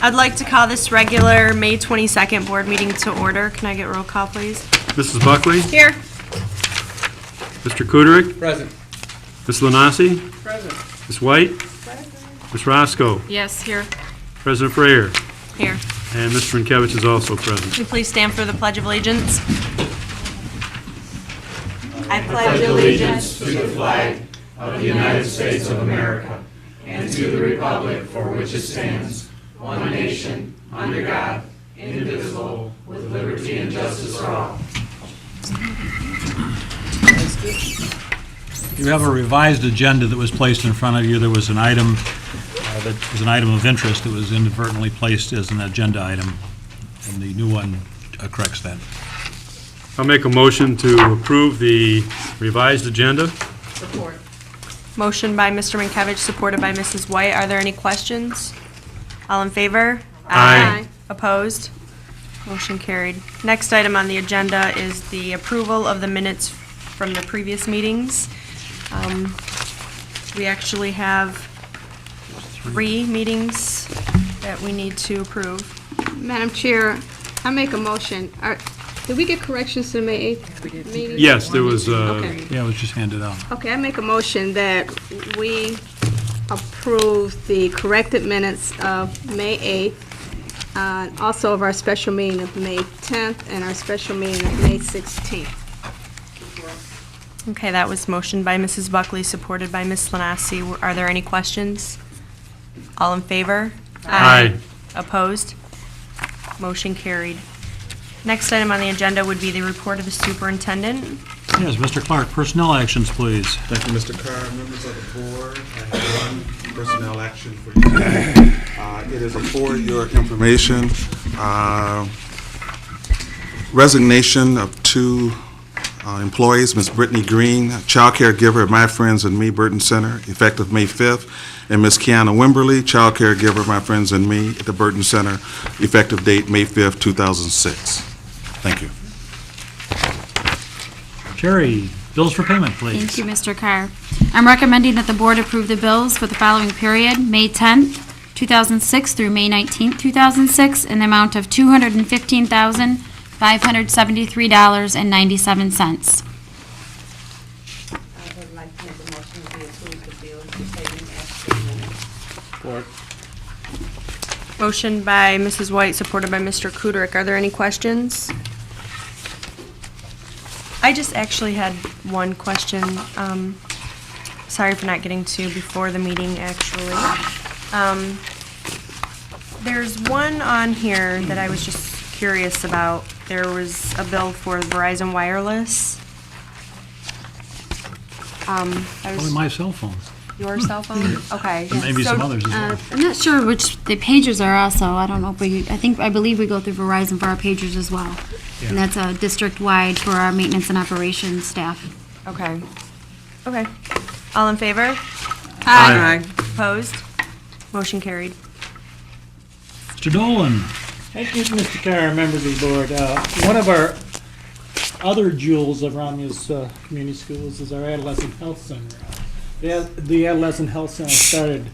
I'd like to call this regular May 22nd board meeting to order. Can I get roll call, please? Mrs. Buckley? Here. Mr. Kuderik? Present. Ms. Lanasi? Present. Ms. White? Present. Ms. Roscoe? Yes, here. President Frayer? Here. And Mr. Rinkevich is also present. Would you please stand for the Pledge of Allegiance? I pledge allegiance to the flag of the United States of America and to the republic for which it stands, one nation, under God, indivisible, with liberty and justice for all. You have a revised agenda that was placed in front of you. There was an item that was an item of interest that was inadvertently placed as an agenda item, and the new one corrects that. I'll make a motion to approve the revised agenda. Support. Motion by Mr. Rinkevich, supported by Mrs. White. Are there any questions? All in favor? Aye. Opposed? Motion carried. Next item on the agenda is the approval of the minutes from the previous meetings. We actually have 3 meetings that we need to approve. Madam Chair, I make a motion. Did we get corrections to the May 8th meeting? Yes, there was, Okay. Yeah, it was just handed out. Okay, I make a motion that we approve the corrected minutes of May 8th, also of our special meeting of May 10th, and our special meeting of May 16th. Okay, that was motion by Mrs. Buckley, supported by Ms. Lanasi. Are there any questions? All in favor? Aye. Opposed? Motion carried. Next item on the agenda would be the report of the superintendent. Yes, Mr. Clark, personnel actions, please. Thank you, Mr. Carr. Members of the board, I have one personnel action for you. It is for your information. Resignation of 2 employees, Ms. Brittany Green, child caregiver at My Friends and Me Burton Center, effective May 5th, and Ms. Kiana Wimberly, child caregiver at My Friends and Me at the Burton Center, effective date May 5th, 2006. Thank you. Sherry, bills for payment, please. Thank you, Mr. Carr. I'm recommending that the board approve the bills for the following period, May 10th, 2006 through May 19th, 2006, in the amount of $215,573.97. I would like to make a motion to approve the bills for payment as presented. Support. Motion by Mrs. White, supported by Mr. Kuderik. Are there any questions? I just actually had one question. Sorry for not getting to before the meeting, actually. There's one on here that I was just curious about. There was a bill for Verizon Wireless. Probably my cell phone. Your cell phone? Okay. And maybe some others as well. I'm not sure which the pagers are also. I don't know if I believe we go through Verizon for our pagers as well. Yeah. And that's district-wide for our maintenance and operations staff. Okay. Okay. All in favor? Aye. Opposed? Motion carried. Mr. Dolan. Thank you, Mr. Carr, members of the board. One of our other jewels of Romulus Community Schools is our Adolescent Health Center. The Adolescent Health Center started,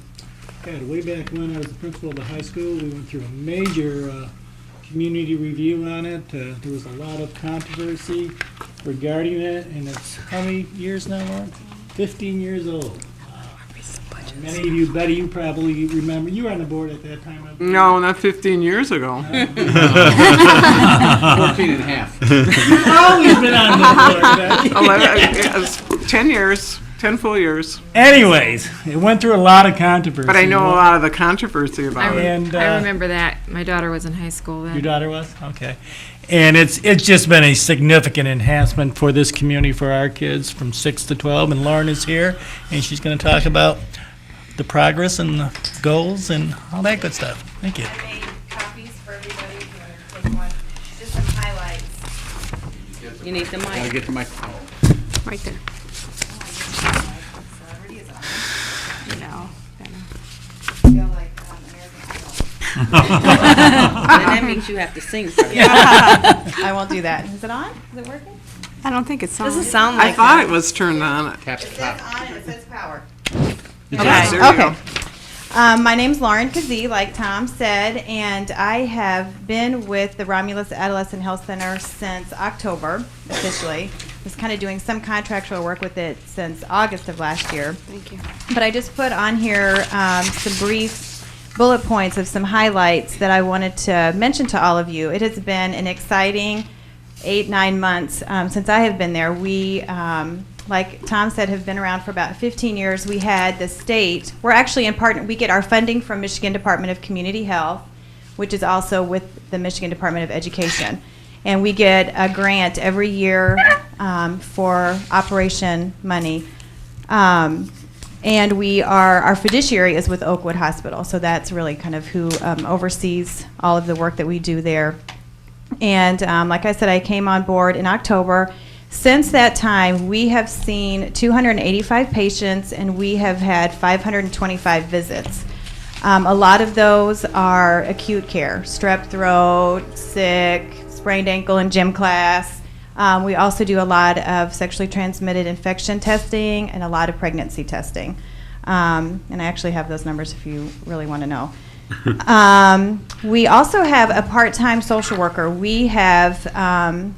way back when I was the principal of the high school. We went through a major community review on it. There was a lot of controversy regarding it, and it's how many years now, Lauren? 15 years old. Many of you, Betty, you probably remember. You were on the board at that time. No, not 15 years ago. 14 and a half. You've always been on the board. 10 years, 10 full years. Anyways, it went through a lot of controversy. But I know a lot of the controversy about it. And, I remember that. My daughter was in high school then. Your daughter was? Okay. And it's just been a significant enhancement for this community, for our kids from 6 to 12. And Lauren is here, and she's going to talk about the progress and the goals and all that good stuff. Thank you. I made copies for everybody. If you want to take one, just some highlights. You need the mic. Gotta get the microphone. Right there. You know, feel like American Idol. And that means you have to sing for me. I won't do that. Is it on? Is it working? I don't think it's on. Doesn't sound I like thought it was turned on. Tap It the says top. on it, it says power. Yes, there you go. My name's Lauren Kazee, like Tom said, and I have been with the Romulus Adolescent Health Center since October, officially. Was kind of doing some contractual work with it since August of last year. Thank you. But I just put on here some brief bullet points of some highlights that I wanted to mention to all of you. It has been an exciting 8-9 months since I have been there. We, like Tom said, have been around for about 15 years. We had the state, we're actually in partner, we get our funding from Michigan Department of Community Health, which is also with the Michigan Department of Education. And we get a grant every year for operation money. And our fiduciary is with Oakwood Hospital, so that's really kind of who oversees all of the work that we do there. And like I said, I came on board in October. Since that time, we have seen 285 patients, and we have had 525 visits. A lot of those are acute care, strep throat, sick, sprained ankle in gym class. We also do a lot of sexually transmitted infection testing and a lot of pregnancy testing. And I actually have those numbers if you really want to know. We also have a part-time social worker. We have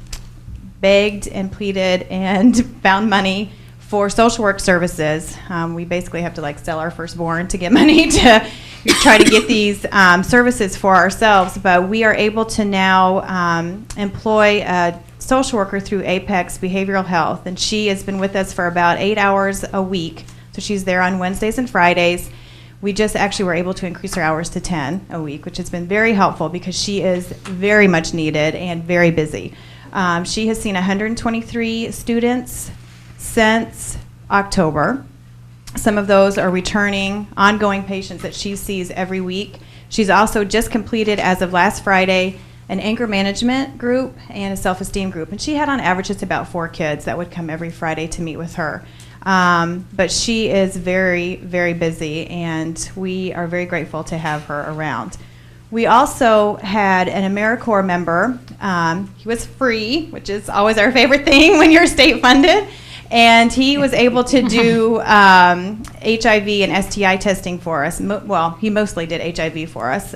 begged and pleaded and found money for social work services. We basically have to like sell our firstborn to get money to try to get these services for ourselves, but we are able to now employ a social worker through Apex Behavioral Health, and she has been with us for about 8 hours a week. So she's there on Wednesdays and Fridays. We just actually were able to increase her hours to 10 a week, which has been very helpful because she is very much needed and very busy. She has seen 123 students since October. Some of those are returning, ongoing patients that she sees every week. She's also just completed, as of last Friday, an anger management group and a self-esteem group. And she had on average just about 4 kids that would come every Friday to meet with her. But she is very, very busy, and we are very grateful to have her around. We also had an AmeriCorps member. He was free, which is always our favorite thing when you're state funded. And he was able to do HIV and STI testing for us. Well, he mostly did HIV for us.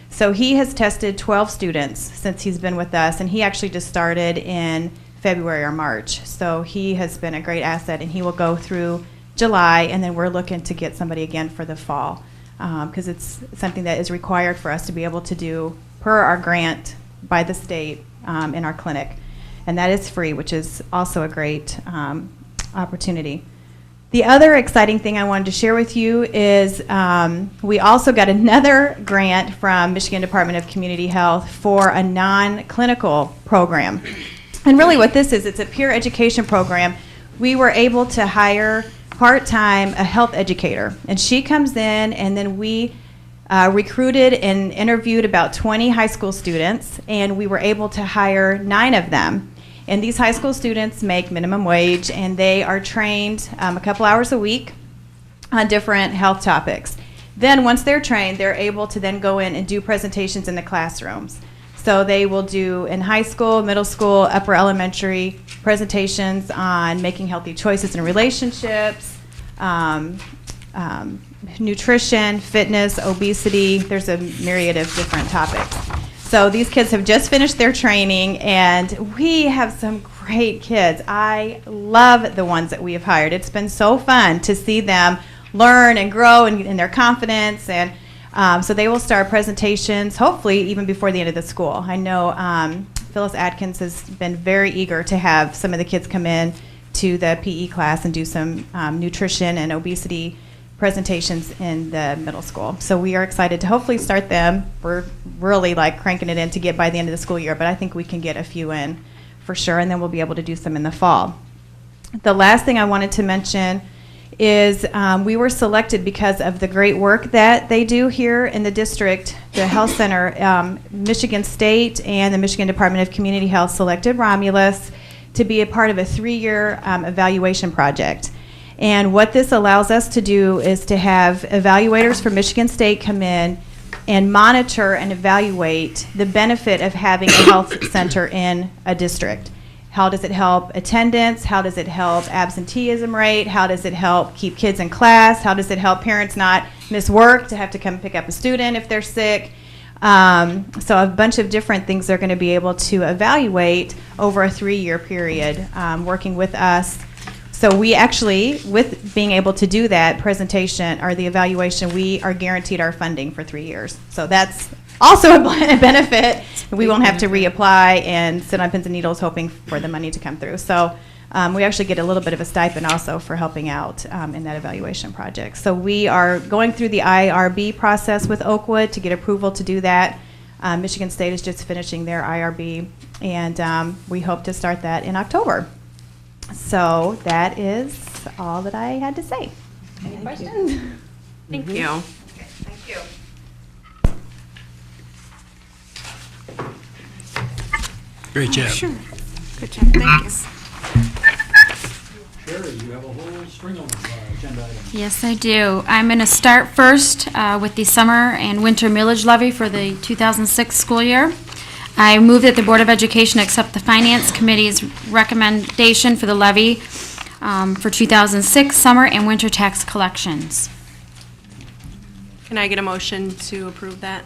So he has tested 12 students since he's been with us, and he actually just started in February or March. So he has been a great asset, and he will go through July, and then we're looking to get somebody again for the fall, because it's something that is required for us to be able to do per our grant by the state in our clinic. And that is free, which is also a great opportunity. The other exciting thing I wanted to share with you is we also got another grant from Michigan Department of Community Health for a non-clinical program. And really what this is, it's a peer education program. We were able to hire part-time a health educator. And she comes in, and then we recruited and interviewed about 20 high school students, and we were able to hire 9 of them. And these high school students make minimum wage, and they are trained a couple hours a week on different health topics. Then once they're trained, they're able to then go in and do presentations in the classrooms. So they will do in high school, middle school, upper elementary presentations on making healthy choices in relationships, nutrition, fitness, obesity. There's a myriad of different topics. So these kids have just finished their training, and we have some great kids. I love the ones that we have hired. It's been so fun to see them learn and grow in their confidence, and so they will start presentations hopefully even before the end of the school. I know Phyllis Atkins has been very eager to have some of the kids come in to the PE class and do some nutrition and obesity presentations in the middle school. So we are excited to hopefully start them. We're really like cranking it in to get by the end of the school year, but I think we can get a few in for sure, and then we'll be able to do some in the fall. The last thing I wanted to mention is we were selected because of the great work that they do here in the district. The health center, Michigan State and the Michigan Department of Community Health selected Romulus to be a part of a 3-year evaluation project. And what this allows us to do is to have evaluators from Michigan State come in and monitor and evaluate the benefit of having a health center in a district. How does it help attendance? How does it help absenteeism rate? How does it help keep kids in class? How does it help parents not miss work to have to come pick up a student if they're sick? So a bunch of different things they're going to be able to evaluate over a 3-year period, working with us. So we actually, with being able to do that presentation or the evaluation, we are guaranteed our funding for 3 years. So that's also a benefit. We won't have to reapply and sit on pins and needles hoping for the money to come through. So we actually get a little bit of a stipend also for helping out in that evaluation project. So we are going through the IRB process with Oakwood to get approval to do that. Michigan State is just finishing their IRB, and we hope to start that in October. So that is all that I had to say. Any questions? Thank you. Thank you. Great job. Sure. Good job, thanks. Sherry, you have a whole string of agenda items. Yes, I do. I'm going to start first with the summer and winter millage levy for the 2006 school year. I move that the Board of Education accept the Finance Committee's recommendation for the levy for 2006 summer and winter tax collections. Can I get a motion to approve that?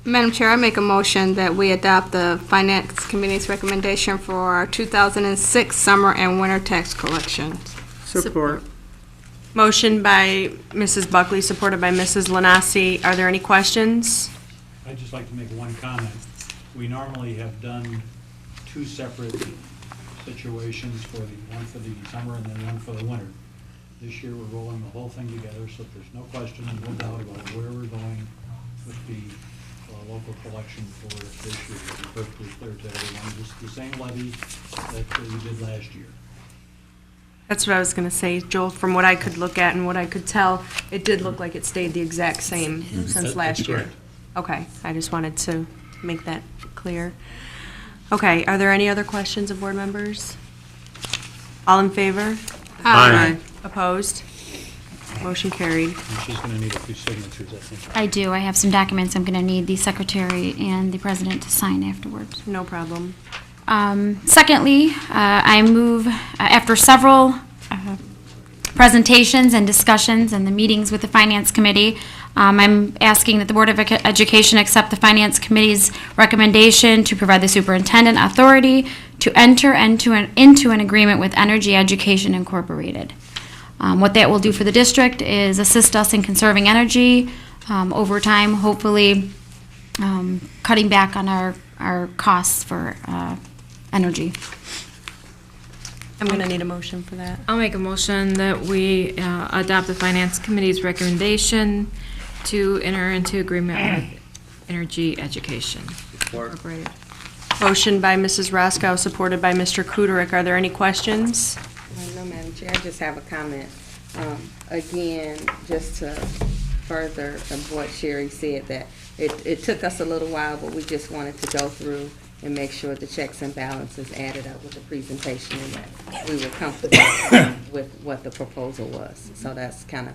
Madam Chair, I make a motion that we adopt the Finance Committee's recommendation for our 2006 summer and winter tax collections. Support. Motion by Mrs. Buckley, supported by Mrs. Lanasi. Are there any questions? I'd just like to make one comment. We normally have done 2 separate situations one for the summer and then one for the winter. This year, we're rolling the whole thing together, so there's no question and no doubt about where we're going with the local collection for this year. It'll be perfectly clear to everyone. Just the same levy that we did last year. That's what I was going to say, Joel. From what I could look at and what I could tell, it did look like it stayed the exact same since last year. correct. Okay, I just wanted to make that clear. Okay, are there any other questions of board members? All in favor? Aye. Opposed? Motion carried. And she's going to need a few signatures, I think. I do. I have some documents I'm going to need the secretary and the president to sign afterwards. No problem. Secondly, I move, after several presentations and discussions and the meetings with the Finance Committee, I'm asking that the Board of Education accept the Finance Committee's recommendation to provide the superintendent authority to enter into an agreement with Energy Education Incorporated. What that will do for the district is assist us in conserving energy over time, hopefully cutting back on our costs for energy. I'm going to need a motion for that. I'll make a motion that we adopt the Finance Committee's recommendation to enter into agreement with Energy Education Incorporated. Motion by Mrs. Roscoe, supported by Mr. Kuderick. Are there any questions? No, Madam Chair, I just have a comment. Again, just to further of what Sherry said, that it took us a little while, but we just wanted to go through and make sure the checks and balances added up with the presentation and that we were comfortable with what the proposal was. So that's kind of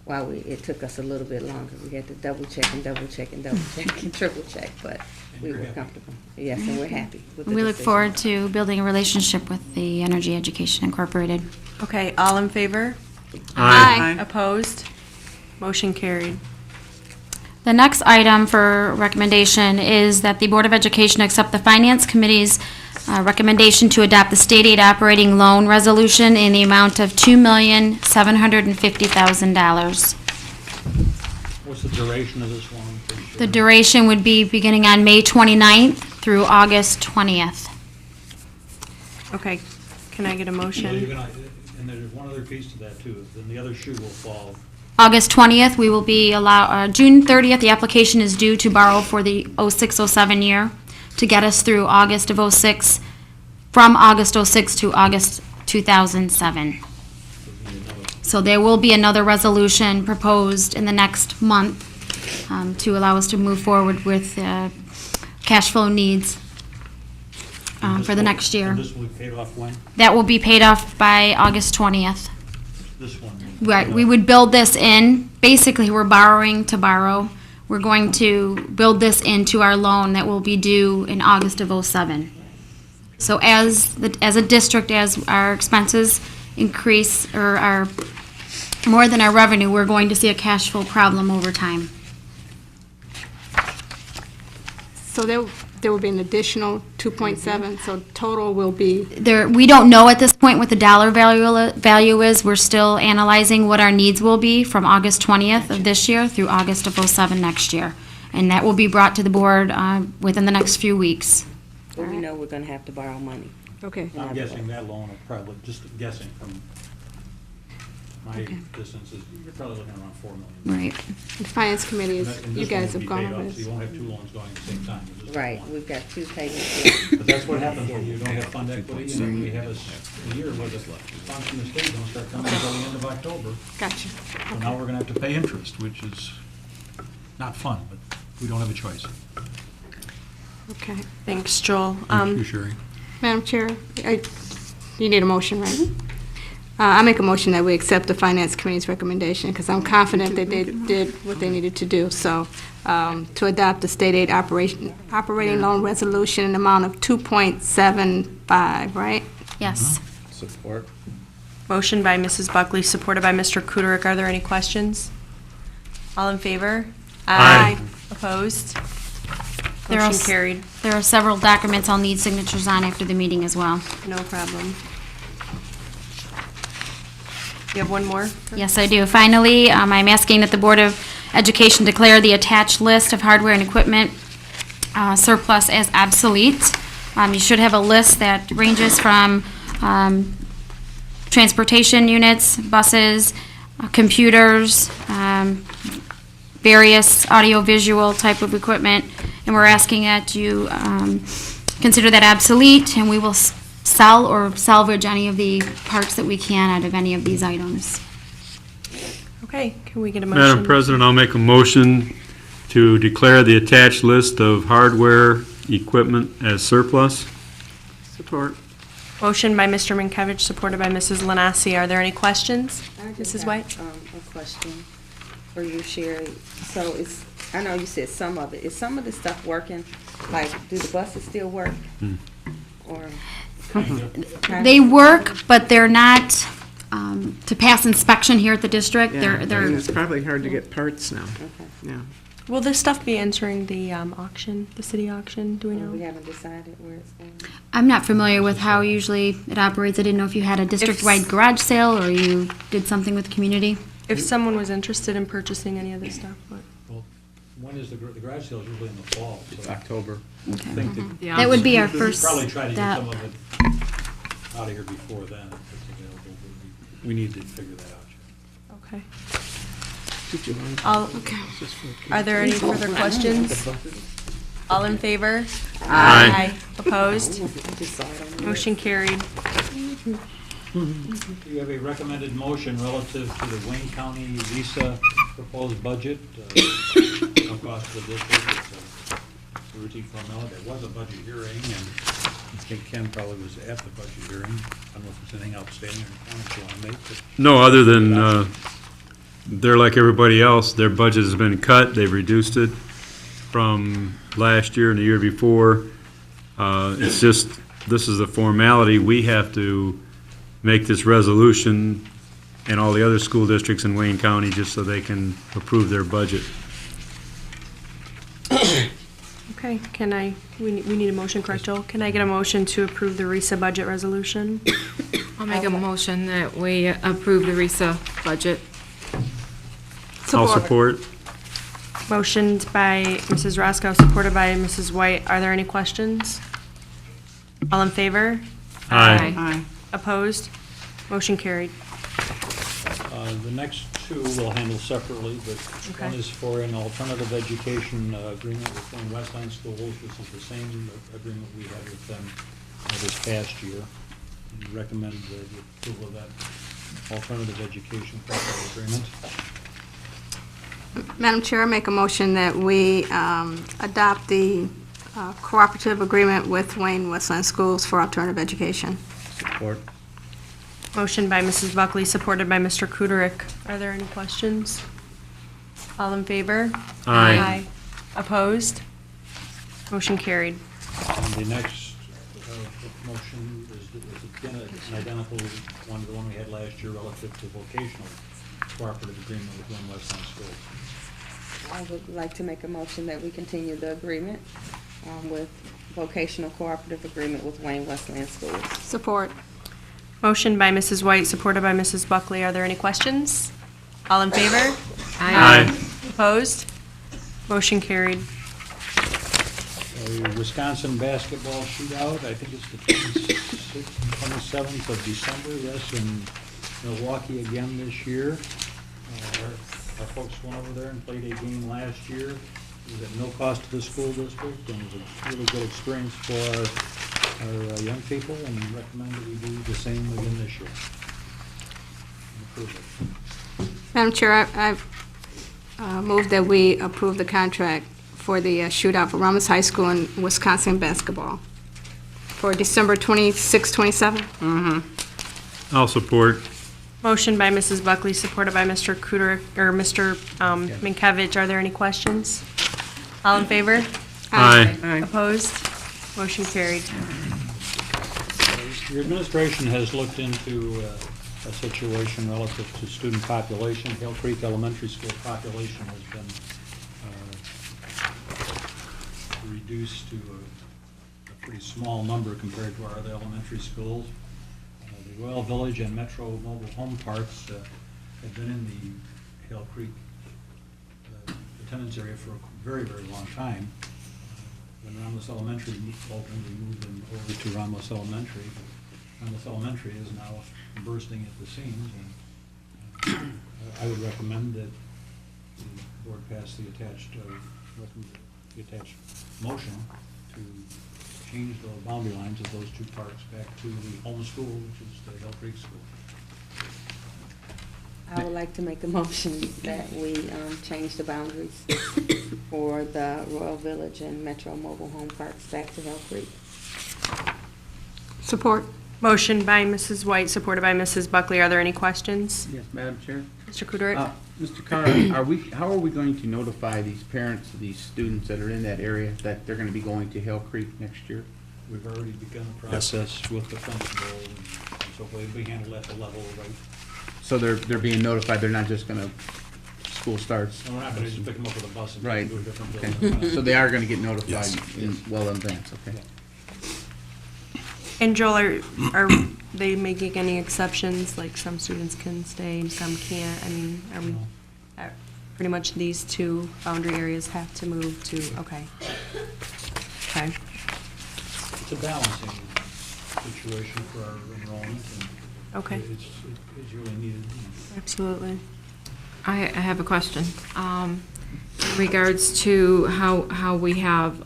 why it took us a little bit longer. We had to double check and double check and double check and triple check, but we were comfortable. Yes, and we're happy with the We look decision. forward to building a relationship with the Energy Education Incorporated. Okay, all in favor? Aye. Opposed? Motion carried. The next item for recommendation is that the Board of Education accept the Finance Committee's recommendation to adopt the state aid operating loan resolution in the amount of $2,750,000. What's the duration of this one? The duration would be beginning on May 29th through August 20th. Okay, can I get a Well, motion? and there's one other piece to that, too. Then the other shoe will fall. August 20th, we will be June 30th, the application is due to borrow for the 06-07 year to get us through August of 06, from August 06 to August 2007. So there will be another resolution proposed in the next month to allow us to move forward with cash flow needs for the next year. And this will be paid off when? That will be paid off by August 20th. This one? Right, we would build this in, basically, we're borrowing to borrow. We're going to build this into our loan that will be due in August of '07. So as a district, as our expenses increase or are more than our revenue, we're going to see a cash flow problem over time. So there will be an additional 2.7, so total will be, We don't know at this point what the dollar value is. We're still analyzing what our needs will be from August 20th of this year through August of '07 next year. And that will be brought to the board within the next few weeks. But we know we're gonna have to borrow money. okay. I'm guessing that loan will probably, just guessing from my distance, you're probably looking around $4 million. Right. The Finance Committee, And is this you one guys will have be gone paid over off, so this. you won't have two loans going at the same time. You'll just have Right, one. we've got 2 payments. But that's what happens when you don't have fund equity, and we have a year where the funds from the state don't start coming until the end of October. Gotcha. So now we're gonna have to pay interest, which is not fun, but we don't have a choice. Okay. Thanks, Joel. Thank you, Sherry. Madam Chair, you need a motion, right? I make a motion that we accept the Finance Committee's recommendation, because I'm confident that they did what they needed to do. So, to adopt the state aid operating loan resolution in the amount of 2.75, right? Yes. Support. Motion by Mrs. Buckley, supported by Mr. Kuderick. Are there any questions? All in favor? Aye. Opposed? There are Motion carried. There are several documents I'll need signatures on after the meeting as well. No problem. You have one more? Yes, I do. Finally, I'm asking that the Board of Education declare the attached list of hardware and equipment surplus as obsolete. You should have a list that ranges from transportation units, buses, computers, various audio-visual type of equipment, and we're asking that you consider that obsolete, and we will sell or salvage any of the parts that we can out of any of these items. Okay, can we get a motion? Madam President, I'll make a motion to declare the attached list of hardware equipment as surplus. Support. Motion by Mr. Minkovich, supported by Mrs. Lanasi. Are there any questions? I just Mrs. have, White? A question for you, Sherry. So I know you said some of it. Is some of the stuff working? Like, do the buses still work? Or? They work, but they're not to pass inspection here at the district. Yeah, and They're it's probably hard to get parts now. Okay. Yeah. Will this stuff be entering the auction, the city auction? Do we know? We haven't decided where it's going. I'm not familiar with how usually it operates. I didn't know if you had a district-wide garage sale or you did something with the community. If someone was interested in purchasing any of this stuff, what? Well, when is the garage sale? Is usually in the fall, so. October. I think that Yeah. That would be our we should first probably try to get step. some of it out of here before then, if it's available, but we need to figure that out. Okay. Did you want Are there any further questions? All in favor? Aye. Opposed? Motion carried. You have a recommended motion relative to the Wayne County Visa proposed budget. No cost to the district. It's a routine formality. There was a budget hearing, and I think Ken probably was at the budget hearing. I don't know if there's anything outstanding or comments you want to make. But No, other than, they're like everybody else, their budget has been cut, they've reduced it from last year and the year before. It's just, this is a formality, we have to make this resolution and all the other school districts in Wayne County just so they can approve their budget. Okay, we need a motion, correct, Joel? Can I get a motion to approve the RISA budget resolution? I'll make a motion that we approve the RISA budget. I'll support. Motioned by Mrs. Roscoe, supported by Mrs. White. Are there any questions? All in favor? Aye. Aye. Opposed? Motion carried. The next two we'll handle separately, but one Okay. is for an alternative education agreement with Wayne Westland Schools. This is the same agreement we had with them this past year. And recommend the approval of that alternative education agreement. Madam Chair, I make a motion that we adopt the cooperative agreement with Wayne Westland Schools for alternative education. Support. Motion by Mrs. Buckley, supported by Mr. Kuderick. Are there any questions? All in favor? Aye. Opposed? Motion carried. And the next motion motion is again an identical one to the one we had last year relative to vocational cooperative agreement with Wayne Westland Schools. I would like to make a motion that we continue the agreement with vocational cooperative agreement with Wayne Westland Schools. Support. Motion by Mrs. White, supported by Mrs. Buckley. Are there any questions? All in favor? Aye. Opposed? Motion carried. A Wisconsin basketball shootout, I think it's the 26th and 27th of December, yes, in Milwaukee again this year. Our folks went over there and played a game last year. It was at no cost to the school district, and it was a really good experience for our young people, and recommend that we do the same again this year. And approve it. Madam Chair, I move that we approve the contract for the shootout for Romulus High School and Wisconsin basketball for December 26, 27. I'll support. Motion by Mrs. Buckley, supported by Mr. Cooter, or Mr. Minkovich. Are there any questions? All in favor? Aye. Opposed? Motion carried. Your administration has looked into a situation relative to student population. Hill Creek Elementary School population has been reduced to a pretty small number compared to our other elementary schools. The Royal Village and Metro Mobile Home Parks have been in the Hill Creek attendance area for a very, very long time. When Romulus Elementary opened, we moved them over to Romulus Elementary. Romulus Elementary is now bursting at the seams, and I would recommend that the board pass the attached motion to change the boundary lines of those two parks back to the home school, which is the Hill Creek School. I would like to make a motion that we change the boundaries for the Royal Village and Metro Mobile Home Parks back to Hill Creek. Support. Motion by Mrs. White, supported by Mrs. Buckley. Are there any questions? Yes, Madam Chair. Mr. Cooter? Mr. Carr, how are we going to notify these parents of these students that are in that area that they're going to be going to Hill Creek next year? We've already begun the process with the principal, and so forth. It'll be handled at the level, right? So they're being notified, they're not just going to, school starts? No, we're not going to just pick them up with a bus and take Right, them to a different okay. building. So they are going to get notified Yes. well in advance, okay? Yeah. And Joel, are they making any exceptions, like some students can stay and some can't? I mean, are we, pretty much these two boundary areas have to move to, okay. Okay. It's a balancing situation for our enrollment, and Okay. it's really needed. Absolutely. I have a question. In regards to how we have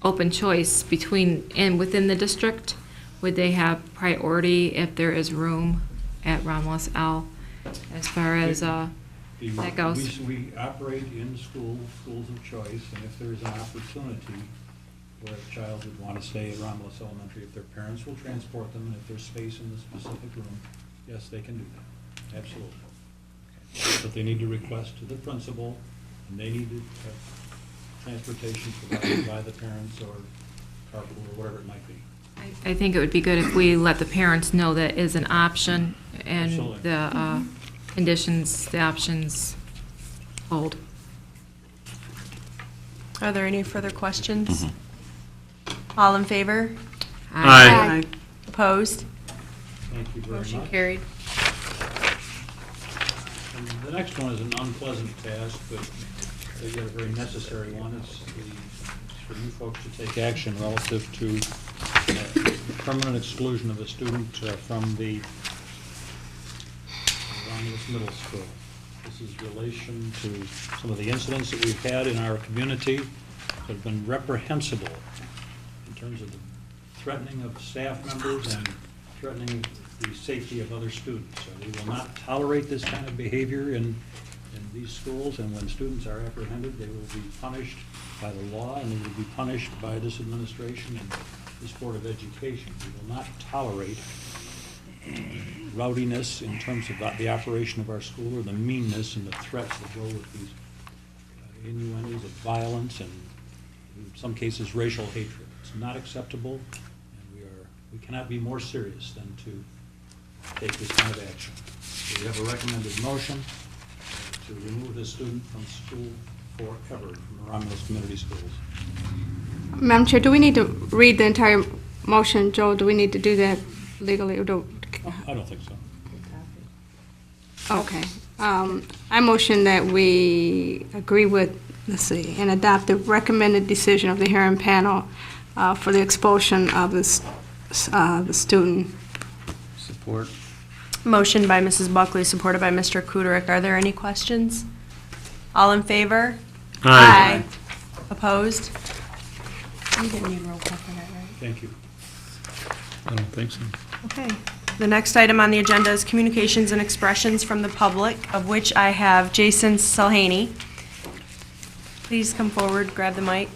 open choice between and within the district, would they have priority if there is room at Romulus L as far as that goes? We operate in schools of choice, and if there's an opportunity where a child would want to stay at Romulus Elementary, if their parents will transport them, and if there's space in the specific room, yes, they can do that, absolutely. But they need to request to the principal, and they need to have transportation provided by the parents or carpool or whatever it might be. I think it would be good if we let the parents know that is an option and Absolutely. the conditions, the options hold. Are there any further questions? All in favor? Aye. Opposed? Thank you very Motion much. carried. And the next one is an unpleasant task, but yet a very necessary one. It's for you folks to take action relative to permanent exclusion of a student from the Romulus Middle School. This is relation to some of the incidents that we've had in our community that have been reprehensible in terms of the threatening of staff members and threatening the safety of other students. So we will not tolerate this kind of behavior in these schools, and when students are apprehended, they will be punished by the law, and they will be punished by this administration and this Board of Education. We will not tolerate rowdiness in terms of the operation of our school, or the meanness and the threats that go with these innuendos of violence and, in some cases, racial hatred. It's not acceptable, and we are We cannot be more serious than to take this kind of action. So we have a recommended motion to remove this student from school forever from the Romulus Community Schools. Madam Chair, do we need to read the entire motion? Joel, do we need to do that legally? Or I don't think so. Okay. I motion that we agree with, let's see, and adopt the recommended decision of the hearing panel for the expulsion of the student. Support. Motion by Mrs. Buckley, supported by Mr. Kuderick. Are there any questions? All in favor? Aye. Opposed? You didn't need roll call for that, right? Thank you. I don't think so. Okay. The next item on the agenda is communications and expressions from the public, of which I have Jason Salhaney. Please come forward, grab the mic.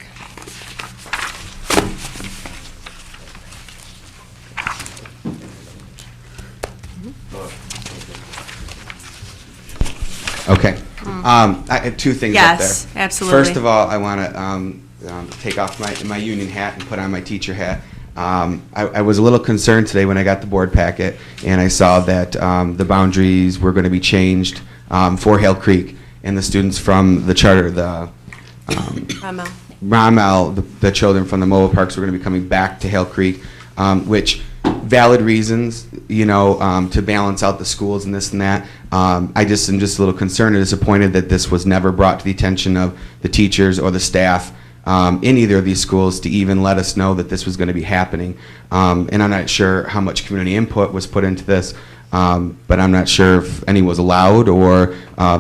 Okay. Two things up there. Yes, absolutely. First of all, I want to take off my union hat and put on my teacher hat. I was a little concerned today when I got the board packet and I saw that the boundaries were going to be changed for Hale Creek, and the students from the charter, the Rommel, the children from the mobile parks were going to be coming back to Hale Creek, which valid reasons, you know, to balance out the schools and this and that. I just am just a little concerned and disappointed that this was never brought to the attention of the teachers or the staff in either of these schools to even let us know that this was going to be happening. And I'm not sure how much community input was put into this, but I'm not sure if any was allowed or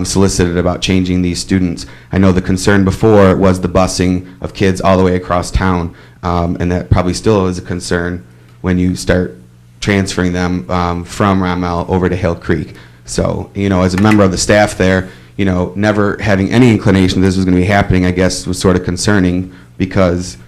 solicited about changing these students. I know the concern before was the busing of kids all the way across town, and that probably still is a concern when you start transferring them from Rommel over to Hale Creek. So, you know, as a member of the staff there, you know, never having any inclination this was going to be happening, I guess, was sort of concerning because,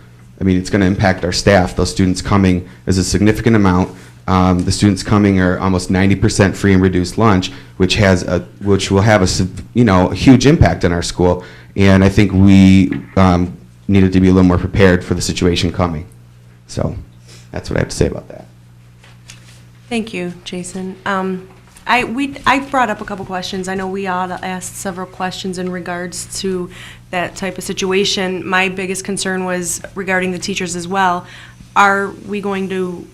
I mean, it's going to impact our staff. Those students coming is a significant amount. The students coming are almost 90% free and reduced lunch, which will have a huge impact on our school. And I think we needed to be a little more prepared for the situation coming. So that's what I have to say about that. Thank you, Jason. I brought up a couple questions. I know we all asked several questions in regards to that type of situation. My biggest concern was regarding the teachers as well. Are we going to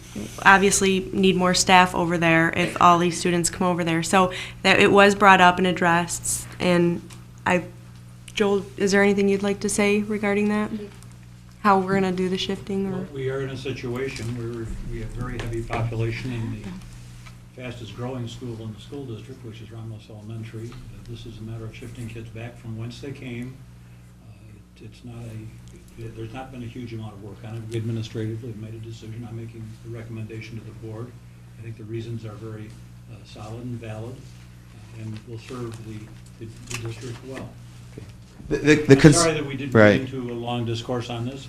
obviously need more staff over there if all these students come over there? So that it was brought up and addressed. And Joel, is there anything you'd like to say regarding that? How we're going to do the shifting? Or? Well, we are in a situation where we have very heavy population in the fastest growing school in the school district, which is Romulus Elementary. This is a matter of shifting kids back from whence they came. There's not been a huge amount of work on it. We administratively have made a decision. I'm making the recommendation to the board. I think the reasons are very solid and valid and will serve the district well. I'm sorry that we didn't get into a long discourse on this.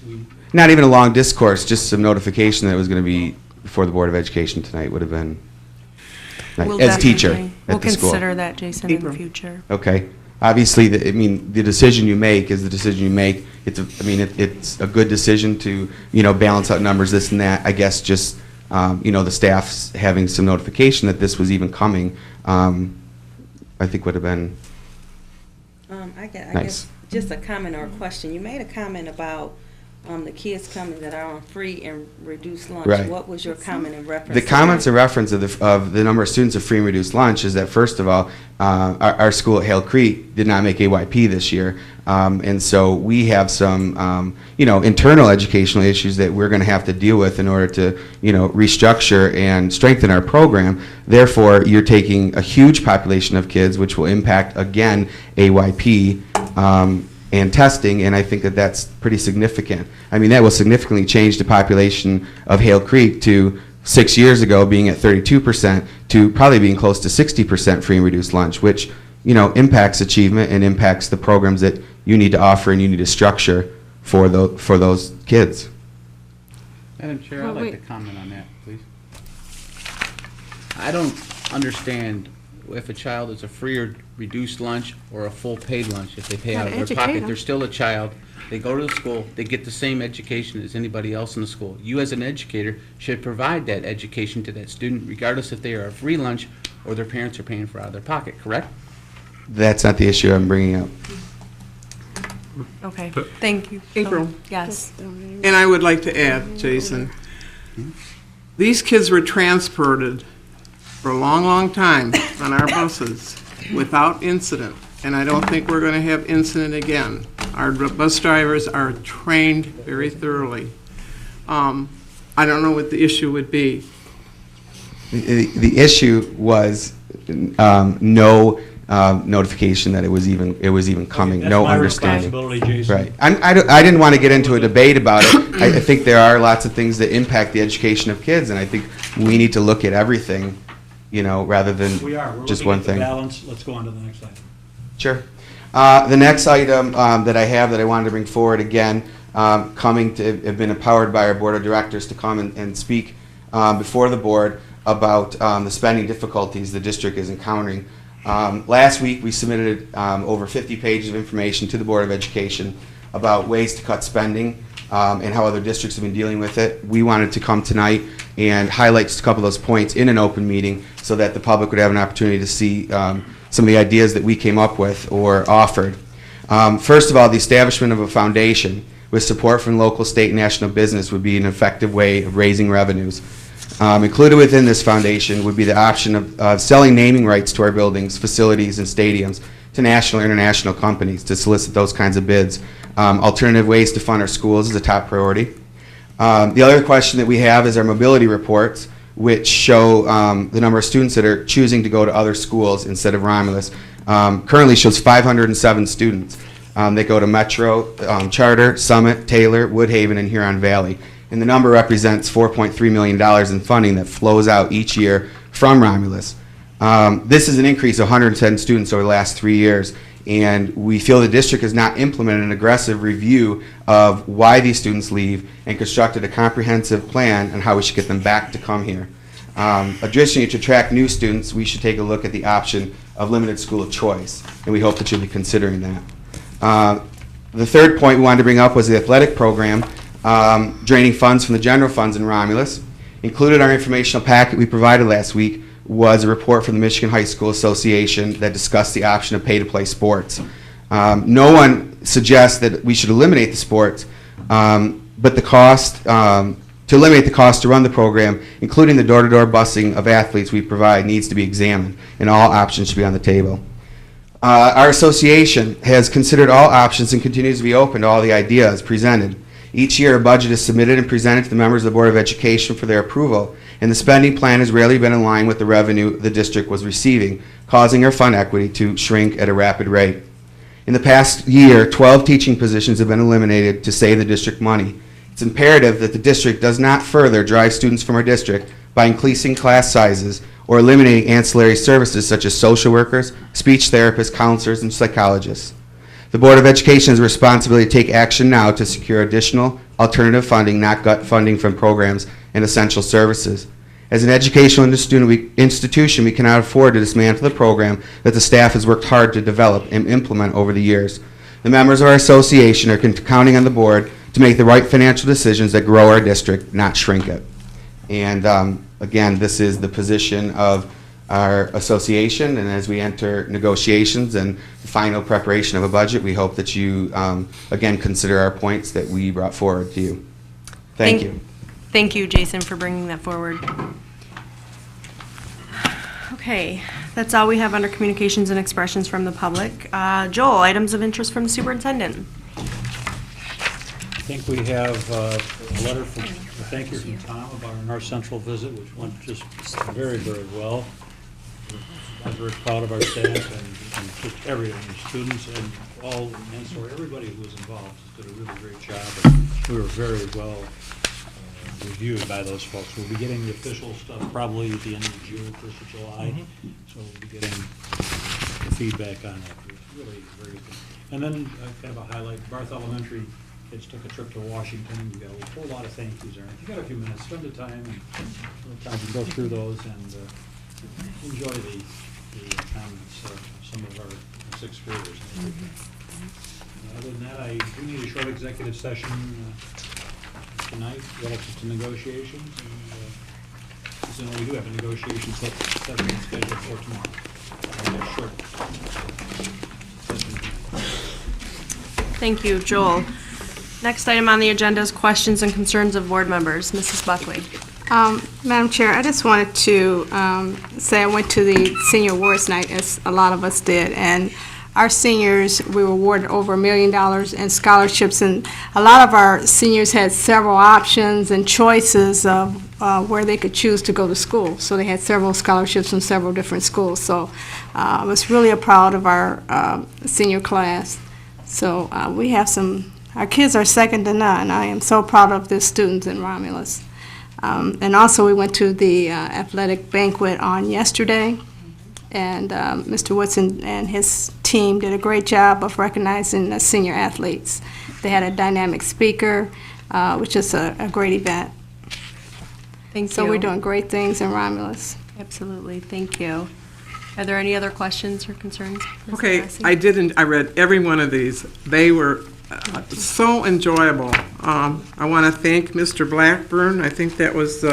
Not even a long discourse, just some notification that it was going to be before the Board of Education tonight would have been, as teacher at the school. We'll consider that, Jason, in the future. Okay. Obviously, the decision you make is the decision you make. It's a good decision to, balance out numbers, this and that. I guess just, the staff's having some notification that this was even coming, I think would have been I nice. guess just a comment or a question. You made a comment about the kids coming that are on free and reduced lunch. Right. What was your comment in reference The to comments that? in reference of the number of students of free and reduced lunch is that, first of all, our school at Hale Creek did not make AYP this year. And so we have some, internal educational issues that we're going to have to deal with in order to, restructure and strengthen our program. Therefore, you're taking a huge population of kids, which will impact, again, AYP and testing, and I think that that's pretty significant. I mean, that will significantly change the population of Hale Creek to 6 years ago being at 32% to probably being close to 60% free and reduced lunch, which, impacts achievement and impacts the programs that you need to offer and you need to structure for those kids. Madam Chair, I'd like to comment on that, please. I don't understand if a child is a free or reduced lunch or a full paid lunch, if they pay out of Gotta their educate pocket, 'em. they're still a child. They go to the school, they get the same education as anybody else in the school. You as an educator should provide that education to that student regardless if they are a free lunch or their parents are paying for out of their pocket, correct? That's not the issue I'm bringing up. Okay, thank you. April. Yes. And I would like to add, Jason, these kids were transported for a long, long time on our buses without incident, and I don't think we're going to have incident again. Our bus drivers are trained very thoroughly. I don't know what the issue would be. The issue was no notification that it was even coming, That's no my understanding. responsibility, Jason. Right. I didn't want to get into a debate about it. I think there are lots of things that impact the education of kids, and I think we need to look at everything, rather than We are. We're just looking one at the thing. balance. Let's go on to the next item. Sure. The next item that I have that I wanted to bring forward again, have been empowered by our board of directors to come and speak before the board about the spending difficulties the district is encountering. Last week, we submitted over 50 pages of information to the Board of Education about ways to cut spending and how other districts have been dealing with it. We wanted to come tonight and highlight just a couple of those points in an open meeting so that the public would have an opportunity to see some of the ideas that we came up with or offered. First of all, the establishment of a foundation with support from local, state, and national business would be an effective way of raising revenues. Included within this foundation would be the option of selling naming rights to our buildings, facilities, and stadiums to national or international companies to solicit those kinds of bids. Alternative ways to fund our schools is a top priority. The other question that we have is our mobility reports, which show the number of students that are choosing to go to other schools instead of Romulus. Currently shows 507 students. They go to Metro, Charter, Summit, Taylor, Woodhaven, and Huron Valley. And the number represents $4.3 million in funding that flows out each year from Romulus. This is an increase of 110 students over the last 3 years, and we feel the district has not implemented an aggressive review of why these students leave and constructed a comprehensive plan on how we should get them back to come here. Additionally, to attract new students, we should take a look at the option of limited school of choice, and we hope that you'll be considering that. The third point we wanted to bring up was the athletic program. Draining funds from the general funds in Romulus. Included in our informational packet we provided last week was a report from the Michigan High School Association that discussed the option of pay-to-play sports. No one suggests that we should eliminate the sports, but the cost, to eliminate the cost to run the program, including the door-to-door busing of athletes we provide, needs to be examined, and all options should be on the table. Our association has considered all options and continues to be open to all the ideas presented. Each year, a budget is submitted and presented to the members of the Board of Education for their approval, and the spending plan has rarely been in line with the revenue the district was receiving, causing our fund equity to shrink at a rapid rate. In the past year, 12 teaching positions have been eliminated to save the district money. It's imperative that the district does not further drive students from our district by increasing class sizes or eliminating ancillary services such as social workers, speech therapists, counselors, and psychologists. The Board of Education has a responsibility to take action now to secure additional alternative funding, not gut funding from programs and essential services. As an educational institution, we cannot afford to dismantle the program that the staff has worked hard to develop and implement over the years. The members of our association are counting on the board to make the right financial decisions that grow our district, not shrink it. And again, this is the position of our association, and as we enter negotiations and the final preparation of a budget, we hope that you, again, consider our points that we brought forward to you. Thank you. Thank you, Jason, for bringing that forward. Okay, that's all we have under communications and expressions from the public. Joel, items of interest from the superintendent. I think we have a letter from, thank you from Tom about our North Central visit, which went just very, very well. I'm very proud of our staff and just everyone, the students and all, and so everybody who was involved did a really great job. And we were very well reviewed by those folks. We'll be getting the official stuff probably at the end of June, 1st of July. So we'll be getting the feedback on that. It was really very good. And then I have a highlight. Barth Elementary kids took a trip to Washington. We got a whole lot of thank yous there. If you got a few minutes, spend the time and to go through those and enjoy the the comments of some of our sixth graders. Other than that, I do need a short executive session tonight relative to negotiations. And incidentally, we do have a negotiation session scheduled for tomorrow. Short session. Thank you, Joel. Next item on the agenda is questions and concerns of board members. Mrs. Buckley. Madam Chair, I just wanted to say I went to the senior awards night, as a lot of us did, and our seniors, we were awarded over $1 million in scholarships, and a lot of our seniors had several options and choices of where they could choose to go to school. So they had several scholarships from several different schools. So I was really proud of our senior class. So we have our kids are second to none. I am so proud of the students in Romulus. And also, we went to the athletic banquet on yesterday, and Mr. Woodson and his team did a great job of recognizing the senior athletes. They had a dynamic speaker, which is a great event. Thank you. So we're doing great things in Romulus. Absolutely, thank you. Are there any other questions or concerns? Ms. Okay, Lassie? I read every one of these. They were so enjoyable. I want to thank Mr. Blackburn. I think that was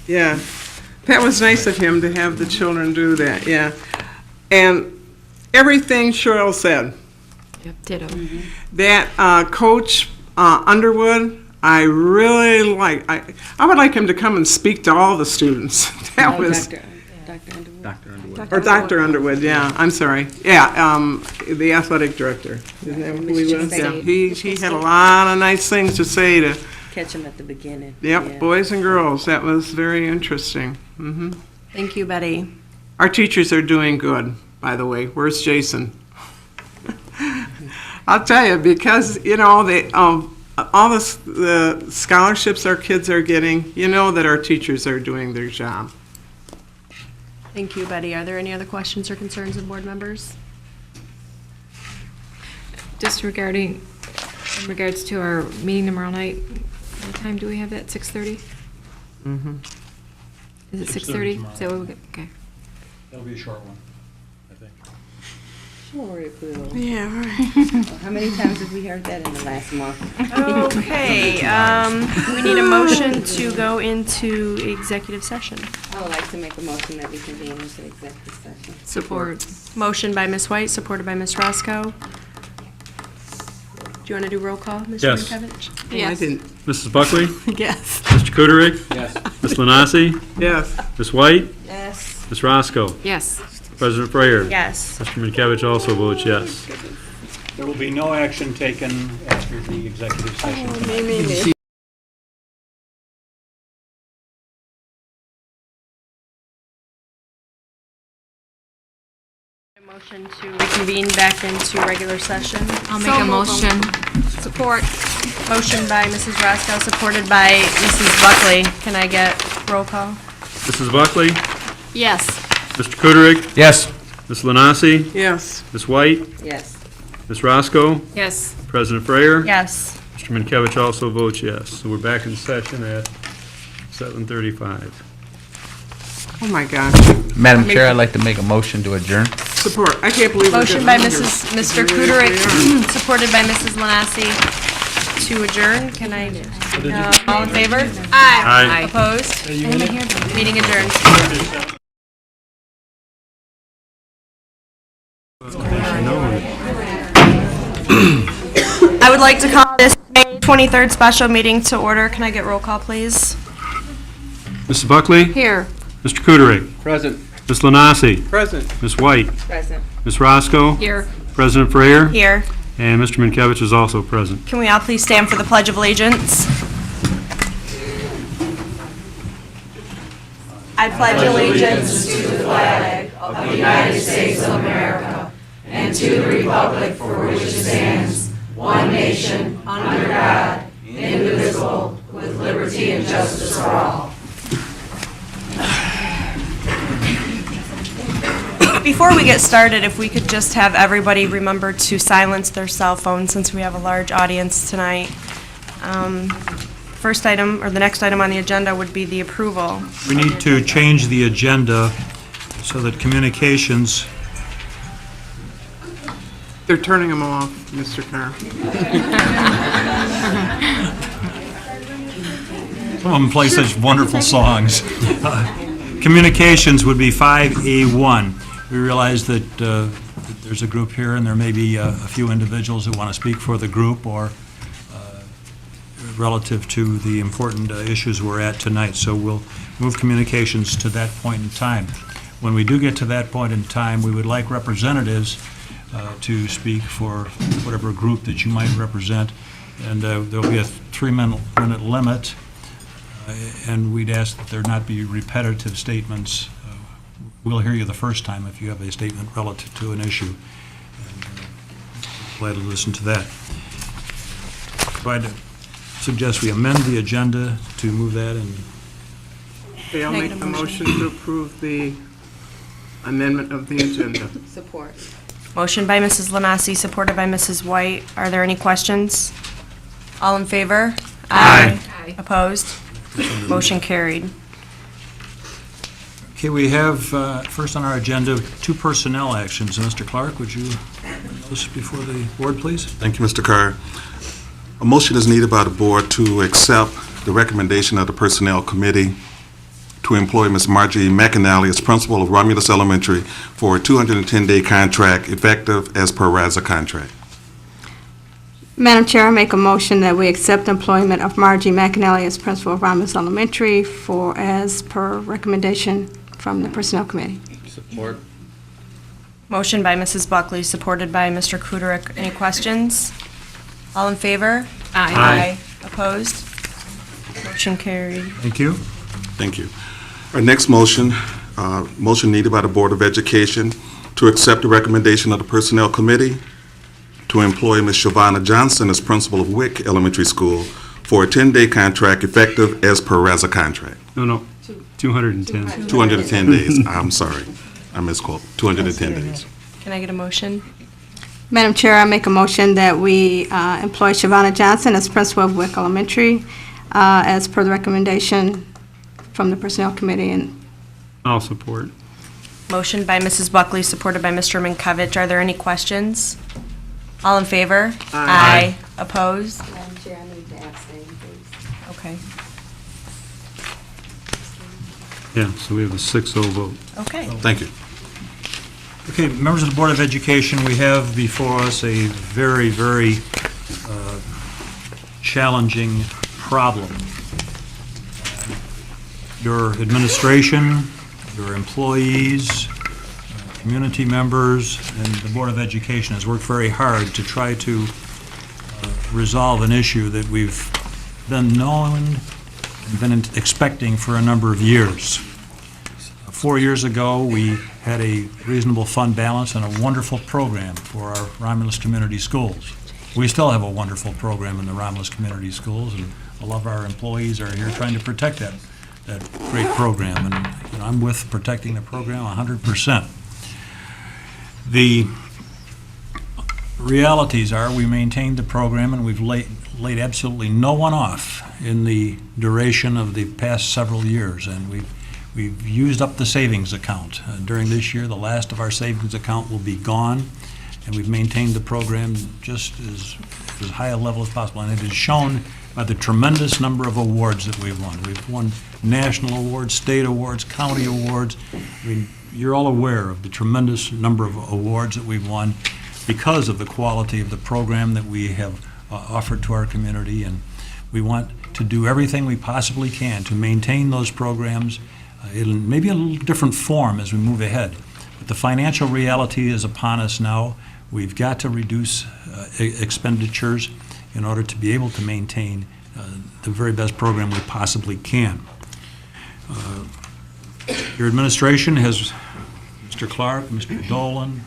yeah, that was nice of him to have the children do that, yeah. And everything Cheryl said. Yep, ditto. That Coach Underwood, I really like. I would like him to come and speak to all the students. That was... Dr. Underwood. Or Dr. Underwood, yeah, I'm sorry. Yeah, the athletic director. Isn't that who he was? Yeah, he had a lot of nice things to say to... Catch him at the beginning. Yep, Yeah. boys and girls. That was very interesting. Hmm. Thank you, Betty. Our teachers are doing good, by the way. Where's Jason? I'll tell you, because, you know, they, all the scholarships our kids are getting, you know that our teachers are doing their job. Thank you, Betty. Are there any other questions or concerns of board members? Just in regards to our meeting tomorrow night, what time do we have that, 6:30? Mm-hmm. Is it 6:30 6:30? tomorrow. Is that what we got? Okay. That'll be a short one, I think. Sure it will. Yeah, right. How many times have we heard that in the last month? Okay, we need a motion to go into executive session. I would like to make a motion that we convene into executive session. Support. Motion by Ms. White, supported by Ms. Roscoe. Do you want to do roll call, Mr. Yes. Mankiewicz? I didn't. Mrs. Buckley? Yes. Mr. Kuderig? Yes. Ms. Lanasi? Yes. Ms. White? Yes. Ms. Roscoe? Yes. President Frayer? Yes. Mr. Mankiewicz also votes yes. There will be no action taken after the executive session tonight. Me. Motion to reconvene back into regular session. I'll make a motion. Support. Motion by Mrs. Roscoe, supported by Mrs. Buckley. Can I get roll call? Mrs. Buckley? Yes. Mr. Kuderig? Yes. Ms. Lanasi? Yes. Ms. White? Yes. Ms. Roscoe? Yes. President Frayer? Yes. Mr. Mankiewicz also votes yes. So we're back in session at 7:35. Oh, my gosh. Madam Chair, I'd like to make a motion to adjourn. Support. I can't believe we're Motion getting by longer. Mr. Kuderig, supported by Mrs. Lanasi, to adjourn. Can I, all in favor? Aye. Opposed? Meeting adjourned. I would like to call this May 23rd special meeting to order. Can I get roll call, please? Mrs. Buckley? Here. Mr. Kuderig? Present. Ms. Lanasi? Present. Ms. White? Present. Ms. Roscoe? Here. President Frayer? Here. And Mr. Mankiewicz is also present. Can we all please stand for the Pledge of Allegiance? I pledge allegiance to the flag of the United States of America and to the republic for which it stands, one nation, under God, indivisible, with liberty and justice for all. Before we get started, if we could just have everybody remember to silence their cell phones since we have a large audience tonight. First item, or the next item on the agenda would be the approval. We need to change the agenda so that communications, They're turning them off, Mr. Carr. some of them play such wonderful songs. Communications would be 5A1. We realize that there's a group here, and there may be a few individuals who want to speak for the group or relative to the important issues we're at tonight. So we'll move communications to that point in time. When we do get to that point in time, we would like representatives to speak for whatever group that you might represent, and there'll be a 3-minute limit, and we'd ask that there not be repetitive statements. We'll hear you the first time if you have a statement relative to an issue. Glad to listen to that. So I'd suggest we amend the agenda to move that, and Okay, I'll make a motion to approve the amendment of the agenda. Support. Motion by Mrs. Lemasi, supported by Mrs. White. Are there any questions? All in favor? Aye. Opposed? Motion carried. okay, we have first on our agenda 2 personnel actions. Mr. Clark, would you read those before the board, please? Thank you, Mr. Carr. A motion is needed by the board to accept the recommendation of the Personnel Committee to employ Ms. Margie McAnally as principal of Romulus Elementary for a 210-day contract effective as per RASA contract. Madam Chair, I make a motion that we accept employment of Margie McAnally as principal of Romulus Elementary for, as per recommendation from the Personnel Committee. Support. Motion by Mrs. Buckley, supported by Mr. Kuderick. Any questions? All in favor? Aye. Opposed? Motion carried. Thank you. Thank you. Our next motion, motion needed by the Board of Education to accept the recommendation of the Personnel Committee to employ Ms. Shavonna Johnson as principal of Wick Elementary School for a 10-day contract effective as per RASA contract. No, 210. 210 days. I'm sorry. I misquote. 210 days. Can I get a motion? Madam Chair, I make a motion that we employ Shavonna Johnson as principal of Wick Elementary as per the recommendation from the Personnel Committee. And I'll support. Motion by Mrs. Buckley, supported by Mr. Minkovich. Are there any questions? All in favor? Aye. Opposed? Madam Chair, I need to abstain, please. Okay. Yeah, so we have a 6-0 vote. Okay. Thank you. Okay, members of the Board of Education, we have before us a very, very challenging problem. Your administration, your employees, community members, and the Board of Education has worked very hard to try to resolve an issue that we've been known and been expecting for a number of years. 4 years ago, we had a reasonable fund balance and a wonderful program for our Romulus Community Schools. We still have a wonderful program in the Romulus Community Schools, and a lot of our employees are here trying to protect that great program, and I'm with protecting the program 100%. The realities are we maintained the program, and we've laid absolutely no one off in the duration of the past several years, and we've used up the savings account. During this year, the last of our savings account will be gone, and we've maintained the program just as high a level as possible, and it is shown by the tremendous number of awards that we've won. We've won national awards, state awards, county awards. I mean, you're all aware of the tremendous number of awards that we've won because of the quality of the program that we have offered to our community, and we want to do everything we possibly can to maintain those programs in maybe a little different form as we move ahead. But the financial reality is upon us now. We've got to reduce expenditures in order to be able to maintain the very best program we possibly can. Your administration has, Mr. Clark, Mr. Dolan,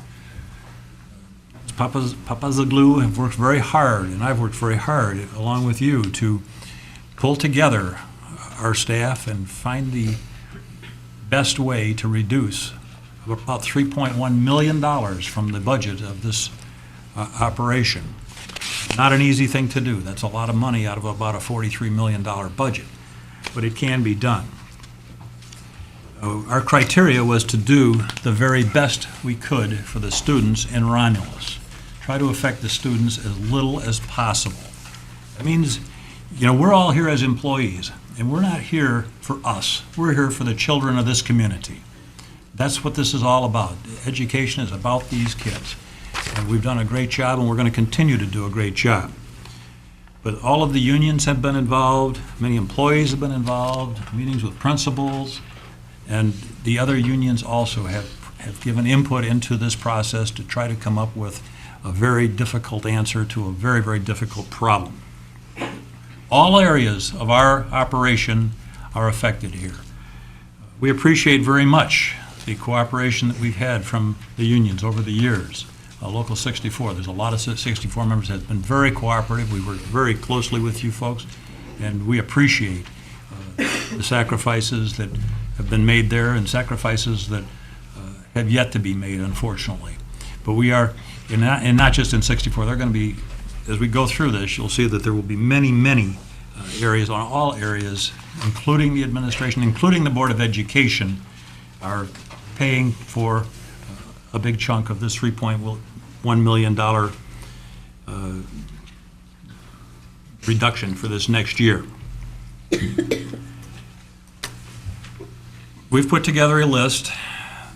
Papazoglu have worked very hard, and I've worked very hard along with you to pull together our staff and find the best way to reduce about $3.1 million from the budget of this operation. Not an easy thing to do. That's a lot of money out of about a $43 million budget, but it can be done. our criteria was to do the very best we could for the students in Romulus. Try to affect the students as little as possible. That means, we're all here as employees, and we're not here for us. We're here for the children of this community. That's what this is all about. Education is about these kids. And we've done a great job, and we're going to continue to do a great job. But all of the unions have been involved, many employees have been involved, meetings with principals, and the other unions also have given input into this process to try to come up with a very difficult answer to a very, very difficult problem. All areas of our operation are affected here. We appreciate very much the cooperation that we've had from the unions over the years. Local 64, there's a lot of 64 members that have been very cooperative. We work very closely with you folks, and we appreciate the sacrifices that have been made there and sacrifices that have yet to be made, unfortunately. But we are, and not just in 64, they're going to be, as we go through this, you'll see that there will be many, many areas, on all areas, including the administration, including the Board of Education, are paying for a big chunk of this $3.1 million reduction for this next year. We've put together a list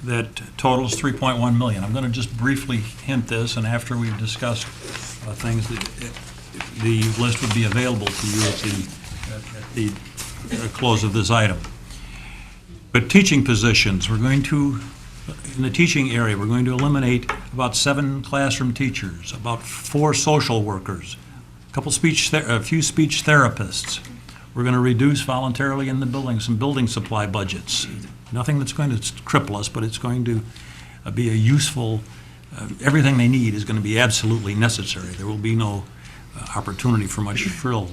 that totals $3.1 million. I'm going to just briefly hint this, and after we've discussed things, the list would be available to you at the close of this item. But teaching positions, we're going to, in the teaching area, we're going to eliminate about 7 classroom teachers, about 4 social workers, a few speech therapists. We're going to reduce voluntarily in the building some building supply budgets. Nothing that's going to cripple us, but it's going to be a useful, everything they need is going to be absolutely necessary. There will be no opportunity for much frill.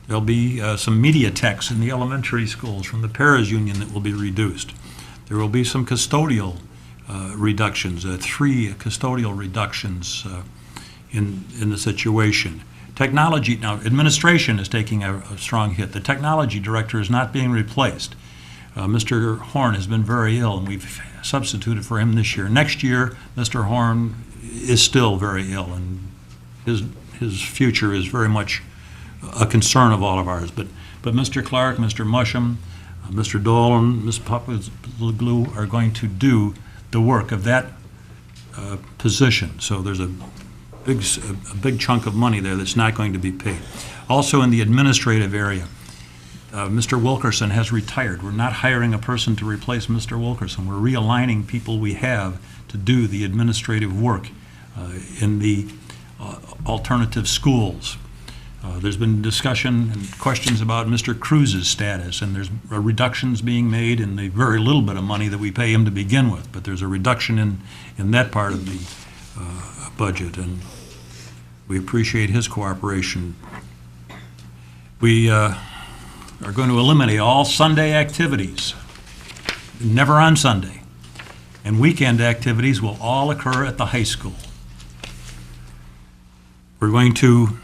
There'll be some media techs in the elementary schools from the paras union that will be reduced. There will be some custodial reductions, 3 custodial reductions in the situation. Technology, now administration is taking a strong hit. The technology director is not being replaced. Mr. Horn has been very ill, and we've substituted for him this year. Next year, Mr. Horn is still very ill, and his future is very much a concern of all of ours. But Mr. Clark, Mr. Musham, Mr. Dolan, Ms. Papaglou are going to do the work of that position. So there's a big chunk of money there that's not going to be paid. Also in the administrative area, Mr. Wilkerson has retired. We're not hiring a person to replace Mr. Wilkerson. We're realigning people we have to do the administrative work in the alternative schools. There's been discussion and questions about Mr. Cruz's status, and there's reductions being made in the very little bit of money that we pay him to begin with, but there's a reduction in that part of the budget, and we appreciate his cooperation. We are going to eliminate all Sunday activities, never on Sunday, and weekend activities will all occur at the high school. We're going to,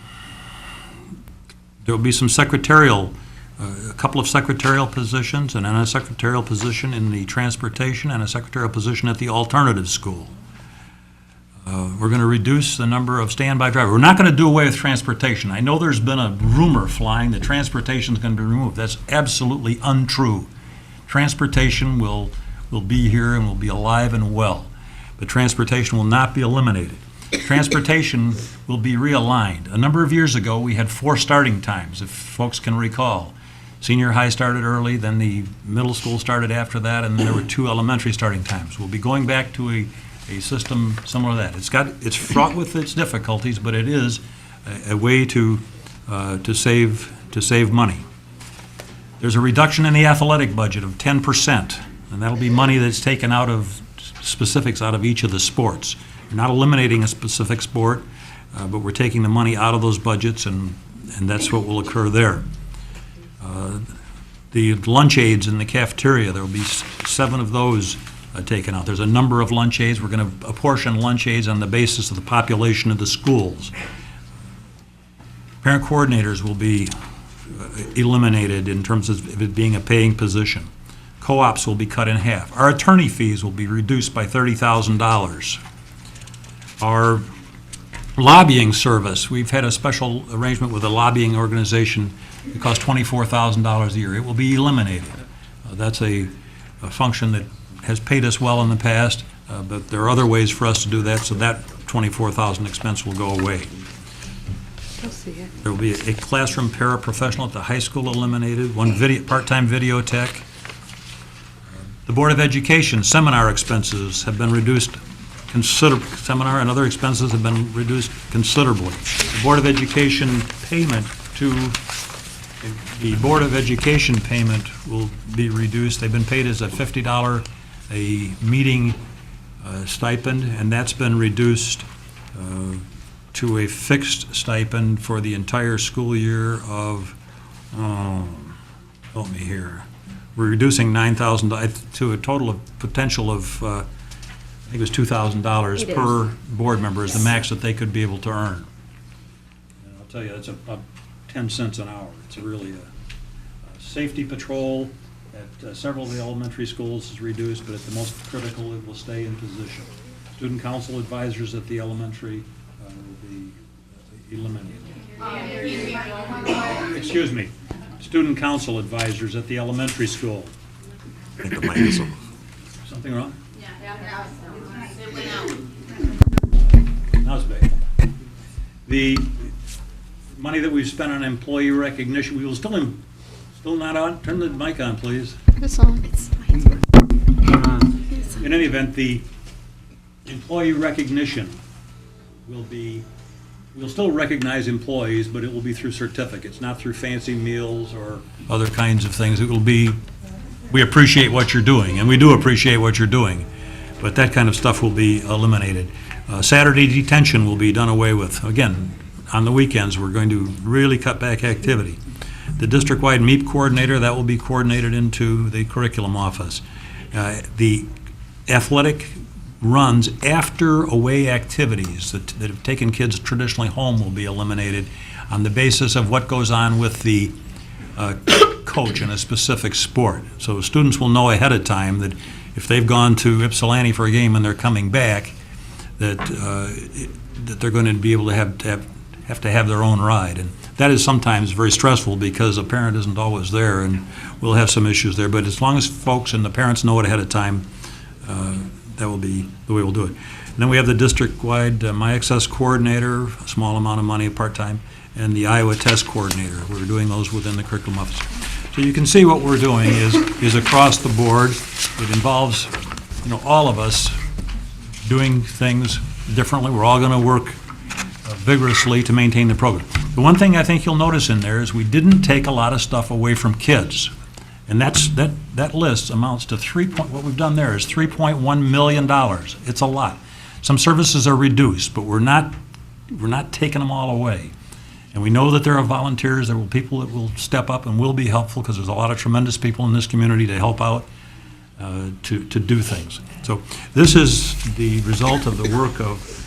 there will be some secretarial, a couple of secretarial positions, and then a secretarial position in the transportation and a secretarial position at the alternative school. We're going to reduce the number of standby drivers. We're not going to do away with transportation. I know there's been a rumor flying that transportation is going to be removed. That's absolutely untrue. Transportation will be here and will be alive and well, but transportation will not be eliminated. Transportation will be realigned. A number of years ago, we had 4 starting times, if folks can recall. Senior high started early, then the middle school started after that, and then there were 2 elementary starting times. We'll be going back to a system similar to that. It's fraught with its difficulties, but it is a way to save money. There's a reduction in the athletic budget of 10%, and that'll be money that's taken out of specifics out of each of the sports. We're not eliminating a specific sport, but we're taking the money out of those budgets, and that's what will occur there. The lunch aids in the cafeteria, there will be 7 of those taken out. There's a number of lunch aids. We're going to apportion lunch aids on the basis of the population of the schools. Parent coordinators will be eliminated in terms of it being a paying position. co-ops will be cut in half. Our attorney fees will be reduced by $30,000. Our lobbying service, we've had a special arrangement with a lobbying organization. It costs $24,000 a year. It will be eliminated. That's a function that has paid us well in the past, but there are other ways for us to do that, so that $24,000 expense will go away. There will be a classroom paraprofessional at the high school eliminated, one part-time video tech. The Board of Education seminar expenses have been reduced seminar and other expenses have been reduced considerably. The Board of Education payment will be reduced. They've been paid as a $50 a meeting stipend, and that's been reduced to a fixed stipend for the entire school year of, help me here. We're reducing $9,000 to a total of potential of, I think it was $2,000 per board member is the max that they could be able to earn. And I'll tell you, that's about 10 cents an hour. It's really a safety patrol at several of the elementary schools is reduced, but at the most critical, it will stay in position. Student council advisors at the elementary will be eliminated. Excuse me. Student council advisors at the elementary school. I think the mic is on. Something wrong? Now it's back. The money that we've spent on employee recognition, we will still not on. Turn the mic on, please. It's on. In any event, the employee recognition will be, we'll still recognize employees, but it will be through certificates, not through fancy meals or other kinds of things. It will be, we appreciate what you're doing, and we do appreciate what you're doing, but that kind of stuff will be eliminated. Saturday detention will be done away with. Again, on the weekends, we're going to really cut back activity. The district-wide MEP coordinator, that will be coordinated into the curriculum office. The athletic runs after away activities that have taken kids traditionally home will be eliminated on the basis of what goes on with the coach in a specific sport. So students will know ahead of time that if they've gone to Ypsilanti for a game and they're coming back, that they're going to be able to have their own ride. And that is sometimes very stressful because a parent isn't always there, and we'll have some issues there. But as long as folks and the parents know it ahead of time, that will be the way we'll do it. And then we have the district-wide My Access coordinator, a small amount of money, part-time, and the Iowa test coordinator. We're doing those within the curriculum office. So you can see what we're doing is across the board. It involves, all of us doing things differently. We're all going to work vigorously to maintain the program. The one thing I think you'll notice in there is we didn't take a lot of stuff away from kids. And that list amounts to what we've done there is $3.1 million. It's a lot. Some services are reduced, but we're not taking them all away. And we know that there are volunteers, there will people that will step up and will be helpful, because there's a lot of tremendous people in this community to help out to do things. So this is the result of the work of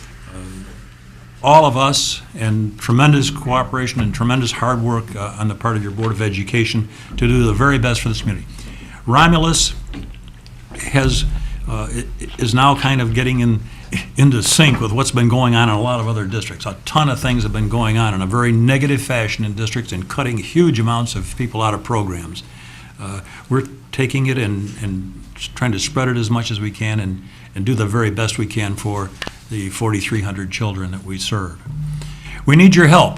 all of us, and tremendous cooperation and tremendous hard work on the part of your Board of Education to do the very best for this community. Romulus is now kind of getting into sync with what's been going on in a lot of other districts. A ton of things have been going on in a very negative fashion in districts and cutting huge amounts of people out of programs. We're taking it and trying to spread it as much as we can and do the very best we can for the 4,300 children that we serve. We need your help.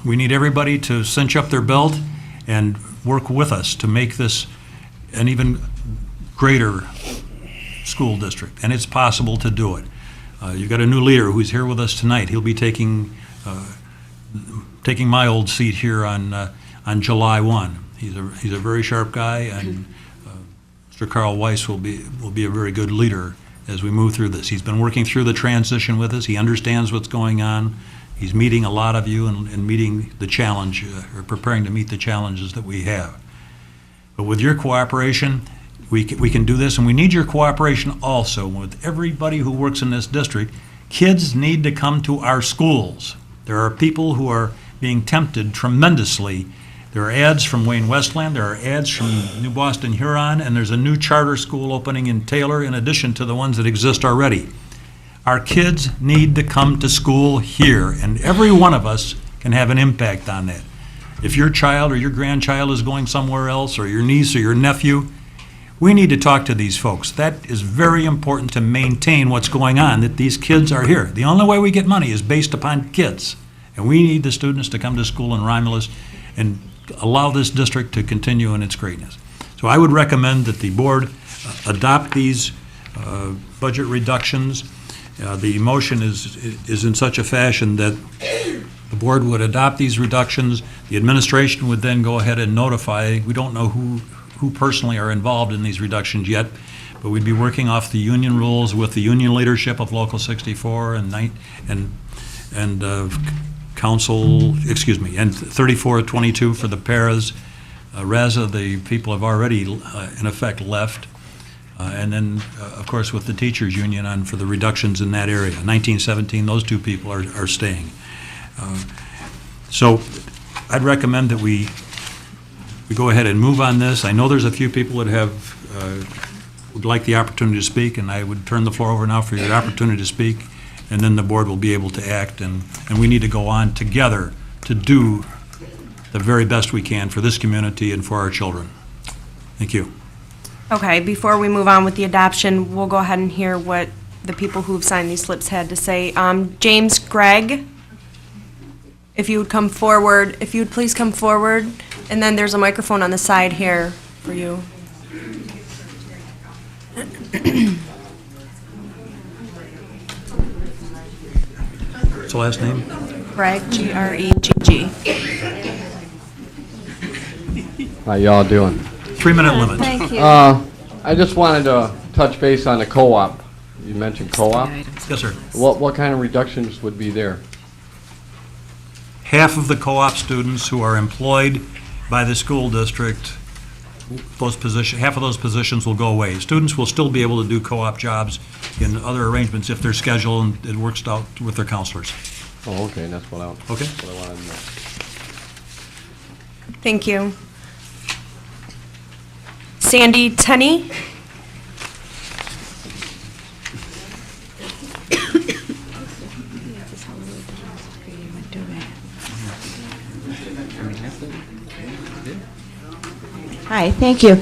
We need everybody to cinch up their belt and work with us to make this an even greater school district, and it's possible to do it. You've got a new leader who's here with us tonight. He'll be taking my old seat here on July 1. He's a very sharp guy, and Mr. Carl Weiss will be a very good leader as we move through this. He's been working through the transition with us. He understands what's going on. He's meeting a lot of you and meeting the challenge, or preparing to meet the challenges that we have. But with your cooperation, we can do this, and we need your cooperation also with everybody who works in this district. Kids need to come to our schools. There are people who are being tempted tremendously There are ads from Wayne Westland, there are ads from New Boston Huron, and there's a new charter school opening in Taylor in addition to the ones that exist already. Our kids need to come to school here, and every one of us can have an impact on that. If your child or your grandchild is going somewhere else, or your niece or your nephew, we need to talk to these folks. That is very important to maintain what's going on, that these kids are here. The only way we get money is based upon kids, and we need the students to come to school in Romulus and allow this district to continue in its greatness. So I would recommend that the board adopt these budget reductions. The motion is in such a fashion that the board would adopt these reductions. The administration would then go ahead and notify. We don't know who personally are involved in these reductions yet, but we'd be working off the union rules with the union leadership of Local 64 and council, excuse me, and 3422 for the paras. RASA, the people have already in effect left. And then, of course, with the teachers union for the reductions in that area. 1917, those two people are staying. So I'd recommend that we go ahead and move on this. I know there's a few people that would like the opportunity to speak, and I would turn the floor over now for your opportunity to speak, and then the board will be able to act, and we need to go on together to do the very best we can for this community and for our children. Thank you. Okay, before we move on with the adoption, we'll go ahead and hear what the people who've signed these slips had to say. James Gregg, if you would come forward, if you would please come forward, and then there's a microphone on the side here for you. What's the last name? Gregg, G-R-E-G-G. How y'all doing? 3-minute limit. Thank you. I just wanted to touch base on the co-op. You mentioned co-op. Yes, sir. What kind of reductions would be there? Half of the co-op students who are employed by the school district, half of those positions will go away. Students will still be able to do co-op jobs in other arrangements if their schedule and it works out with their counselors. Oh, okay, that's what I wanted to know. Thank you. Sandy Tenney. Hi, thank you.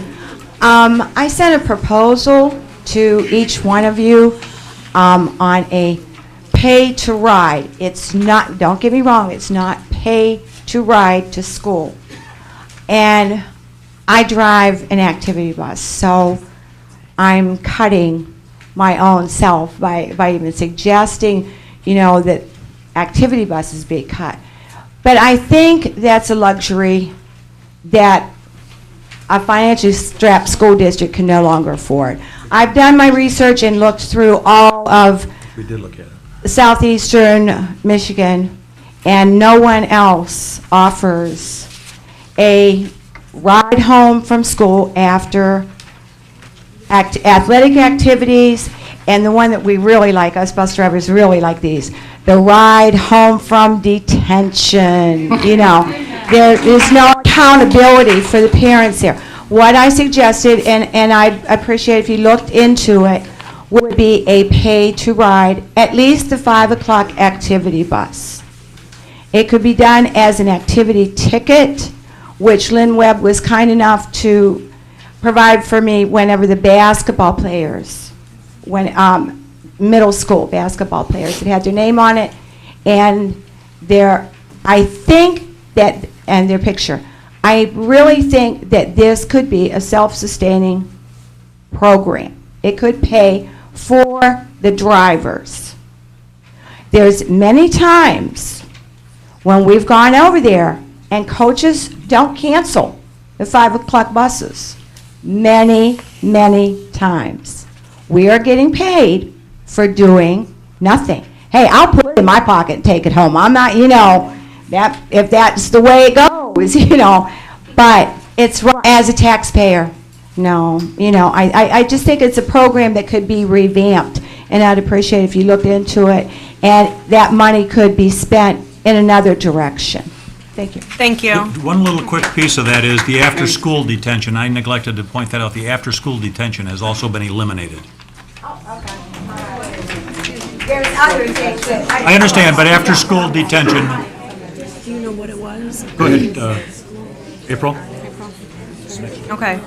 I sent a proposal to each one of you on a pay to ride. It's not, don't get me wrong, it's not pay to ride to school. And I drive an activity bus, so I'm cutting my own self by even suggesting, that activity buses be cut. But I think that's a luxury that a financially strapped school district can no longer afford. I've done my research and looked through all of We did look at it. southeastern Michigan, and no one else offers a ride home from school after athletic activities, and the one that we really like, us bus drivers really like these, the ride home from detention. There is no accountability for the parents there. What I suggested, and I'd appreciate if you looked into it, would be a pay to ride, at least the 5 o'clock activity bus. It could be done as an activity ticket, which Lynn Webb was kind enough to provide for me whenever the basketball players, middle school basketball players that had their name on it, and I think that, and their picture. I really think that this could be a self-sustaining program. It could pay for the drivers. There's many times when we've gone over there and coaches don't cancel the 5 o'clock buses. Many, many times. We are getting paid for doing nothing. Hey, I'll put it in my pocket and take it home. I'm not, if that's the way it goes, but it's wrong as a taxpayer. No, I just think it's a program that could be revamped, and I'd appreciate if you looked into it, and that money could be spent in another direction. Thank you. Thank you. One little quick piece of that is the after-school detention. I neglected to point that out. The after-school detention has also been eliminated. There's other things that I understand, but after-school detention, Do you know what it was? go ahead, April? Okay.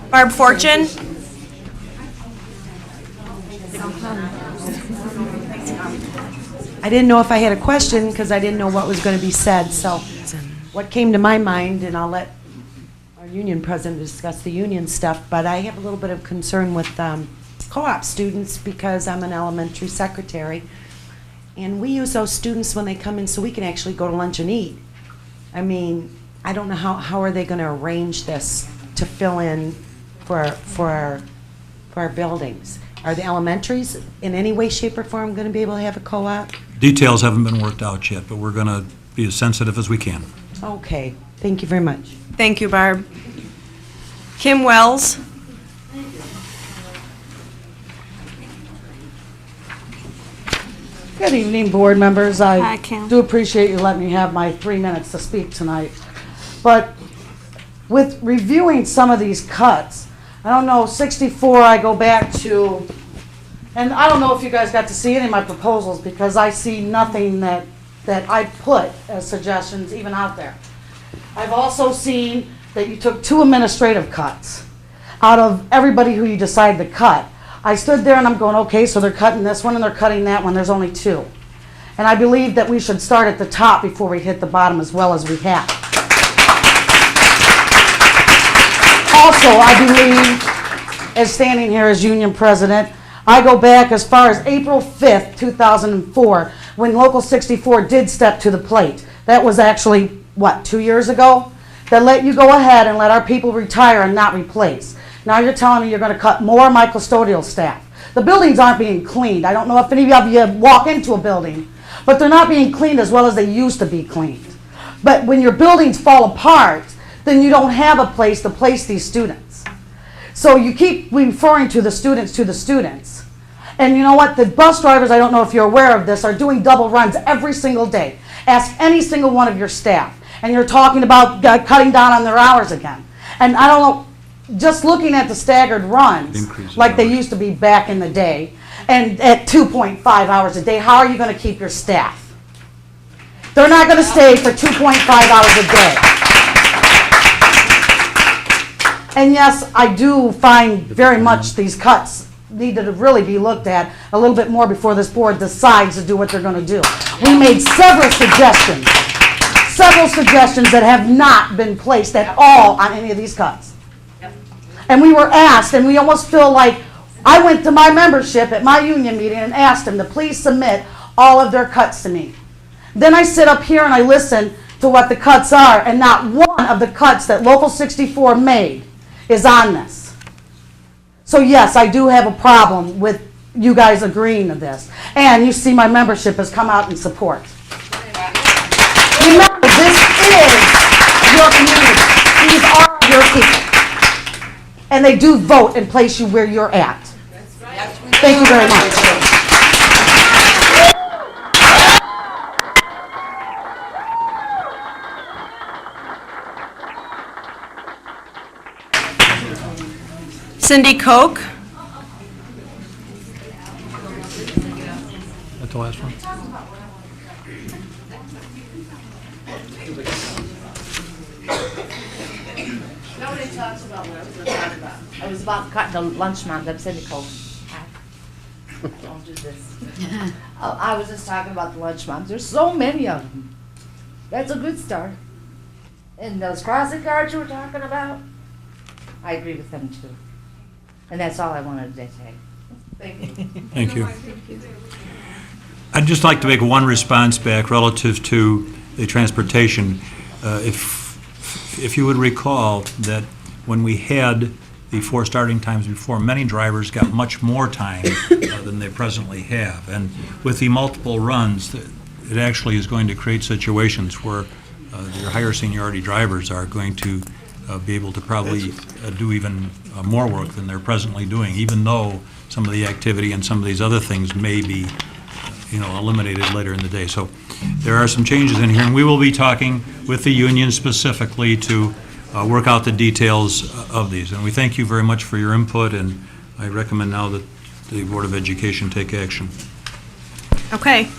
Barb Fortune? I didn't know if I had a question because I didn't know what was going to be said. So what came to my mind, and I'll let our union president discuss the union stuff, but I have a little bit of concern with co-op students because I'm an elementary secretary. And we use those students when they come in so we can actually go to lunch and eat. I mean, I don't know how are they going to arrange this to fill in for our buildings. Are the elementaries in any way, shape, or form going to be able to have a co-op? Details haven't been worked out yet, but we're going to be as sensitive as we can. Okay, thank you very much. Thank you, Barb. Kim Wells? Good evening, board members. Hi, I Kim. do appreciate you letting me have my 3 minutes to speak tonight. But with reviewing some of these cuts, I don't know, 64, I go back to, and I don't know if you guys got to see any of my proposals because I see nothing that I put as suggestions even out there. I've also seen that you took 2 administrative cuts out of everybody who you decided to cut. I stood there and I'm going, okay, so they're cutting this one and they're cutting that one. There's only 2. And I believe that we should start at the top before we hit the bottom as well as we have. Also, I believe, as standing here as union president, I go back as far as April 5th, 2004, when Local 64 did step to the plate. That was actually, what, 2 years ago? That let you go ahead and let our people retire and not replace. Now you're telling me you're going to cut more of my custodial staff. The buildings aren't being cleaned. I don't know if any of you walk into a building, but they're not being cleaned as well as they used to be cleaned. But when your buildings fall apart, then you don't have a place to place these students. So you keep referring to the students. And you know what? The bus drivers, I don't know if you're aware of this, are doing double runs every single day. Ask any single one of your staff. And you're talking about cutting down on their hours again. And I don't know, just looking at the staggered runs, like they used to be back in the day, and at 2.5 hours a day, how are you going to keep your staff? They're not going to stay for 2.5 hours a day. And yes, I do find very much these cuts need to really be looked at a little bit more before this board decides to do what they're going to do. We made several suggestions that have not been placed at all on any of these cuts. And we were asked, and we almost feel like, I went to my membership at my union meeting and asked them to please submit all of their cuts to me. Then I sit up here and I listen to what the cuts are, and not one of the cuts that Local 64 made is on this. So yes, I do have a problem with you guys agreeing to this. And you see my membership has come out in support. Remember, this is your community. These are your people. And they do vote and place you where you're at. Thank you very much. Cindy Koch? That's the last one. Nobody talks about what I was going to talk about. I was about cutting the lunch month. I'm Cindy Cole. Don't do this. I was just talking about the lunch moms. There's so many of them. That's a good start. And those crossing guards you were talking about, I agree with them too. And that's all I wanted to say. Thank you. Thank you. I'd just like to make one response back relative to the transportation. If you would recall that when we had the 4 starting times before, many drivers got much more time than they presently have. And with the multiple runs, it actually is going to create situations where your higher seniority drivers are going to be able to probably do even more work than they're presently doing, even though some of the activity and some of these other things may be eliminated later in the day. So there are some changes in here, and we will be talking with the union specifically to work out the details of these. And we thank you very much for your input, and I recommend now that the Board of Education take action. Okay.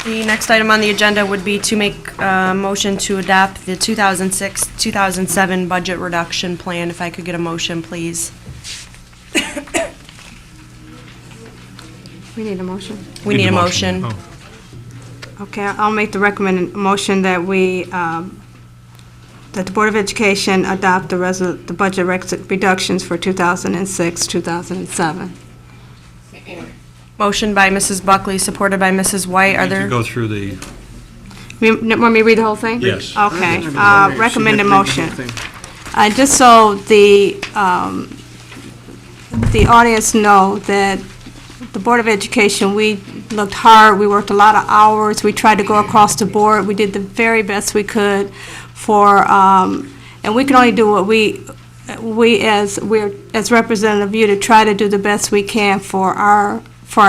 The next item on the agenda would be to make a motion to adopt the 2006-2007 budget reduction plan. If I could get a motion, please. We need a motion. We need a motion. Oh. Okay, I'll make the recommended motion that that the Board of Education adopt the budget reductions for 2006, 2007. Motion by Mrs. Buckley, supported by Mrs. White. Are To there, go through the, Want me to read the whole thing? Yes. Okay, She recommended had to read the motion. thing. Just so the audience know that the Board of Education, we looked hard, we worked a lot of hours, we tried to go across the board, we did the very best we could for, and we can only do what we're as representative of you to try to do the best we can for our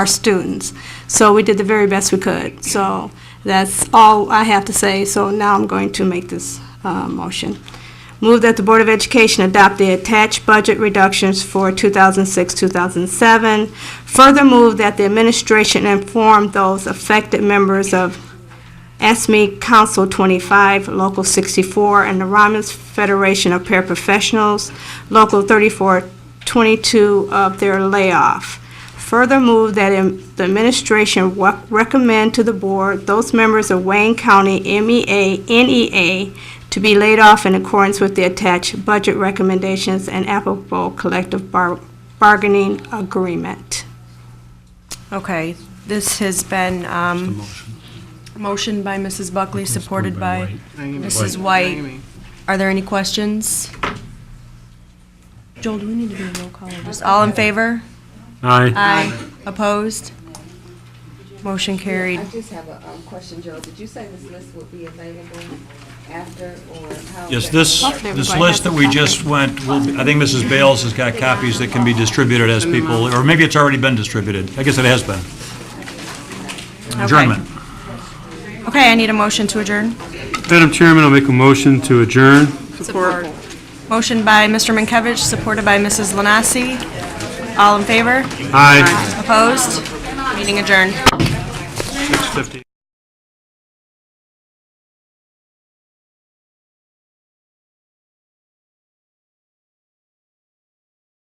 students. So we did the very best we could. So that's all I have to say. So now I'm going to make this motion. Move that the Board of Education adopt the attached budget reductions for 2006-2007. Further move that the administration inform those affected members of ASME Council 25, Local 64, and the Romulus Federation of Paraprofessionals, Local 3422, of their layoff. Further move that the administration recommend to the board those members of Wayne County NEA to be laid off in accordance with the attached budget recommendations and applicable collective bargaining agreement. okay, this has been, motion by Mrs. Buckley, supported by Mrs. White. Are there any questions? Joel, do we need to do a roll call or just, all in favor? Aye. Aye. Opposed? Motion carried. I just have a question, Joe. Did you say this list will be available after, or how? yes, this list that we just went, I think Mrs. Bales has got copies that can be distributed as people, or maybe it's already been distributed. I guess it has been. Adjournment. Okay, I need a motion to adjourn. Madam Chairman, I'll make a motion to adjourn. Support. Motion by Mr. Mankiewicz, supported by Mrs. Lanasi. All in favor? Aye. Opposed? Meeting adjourned. 6:50.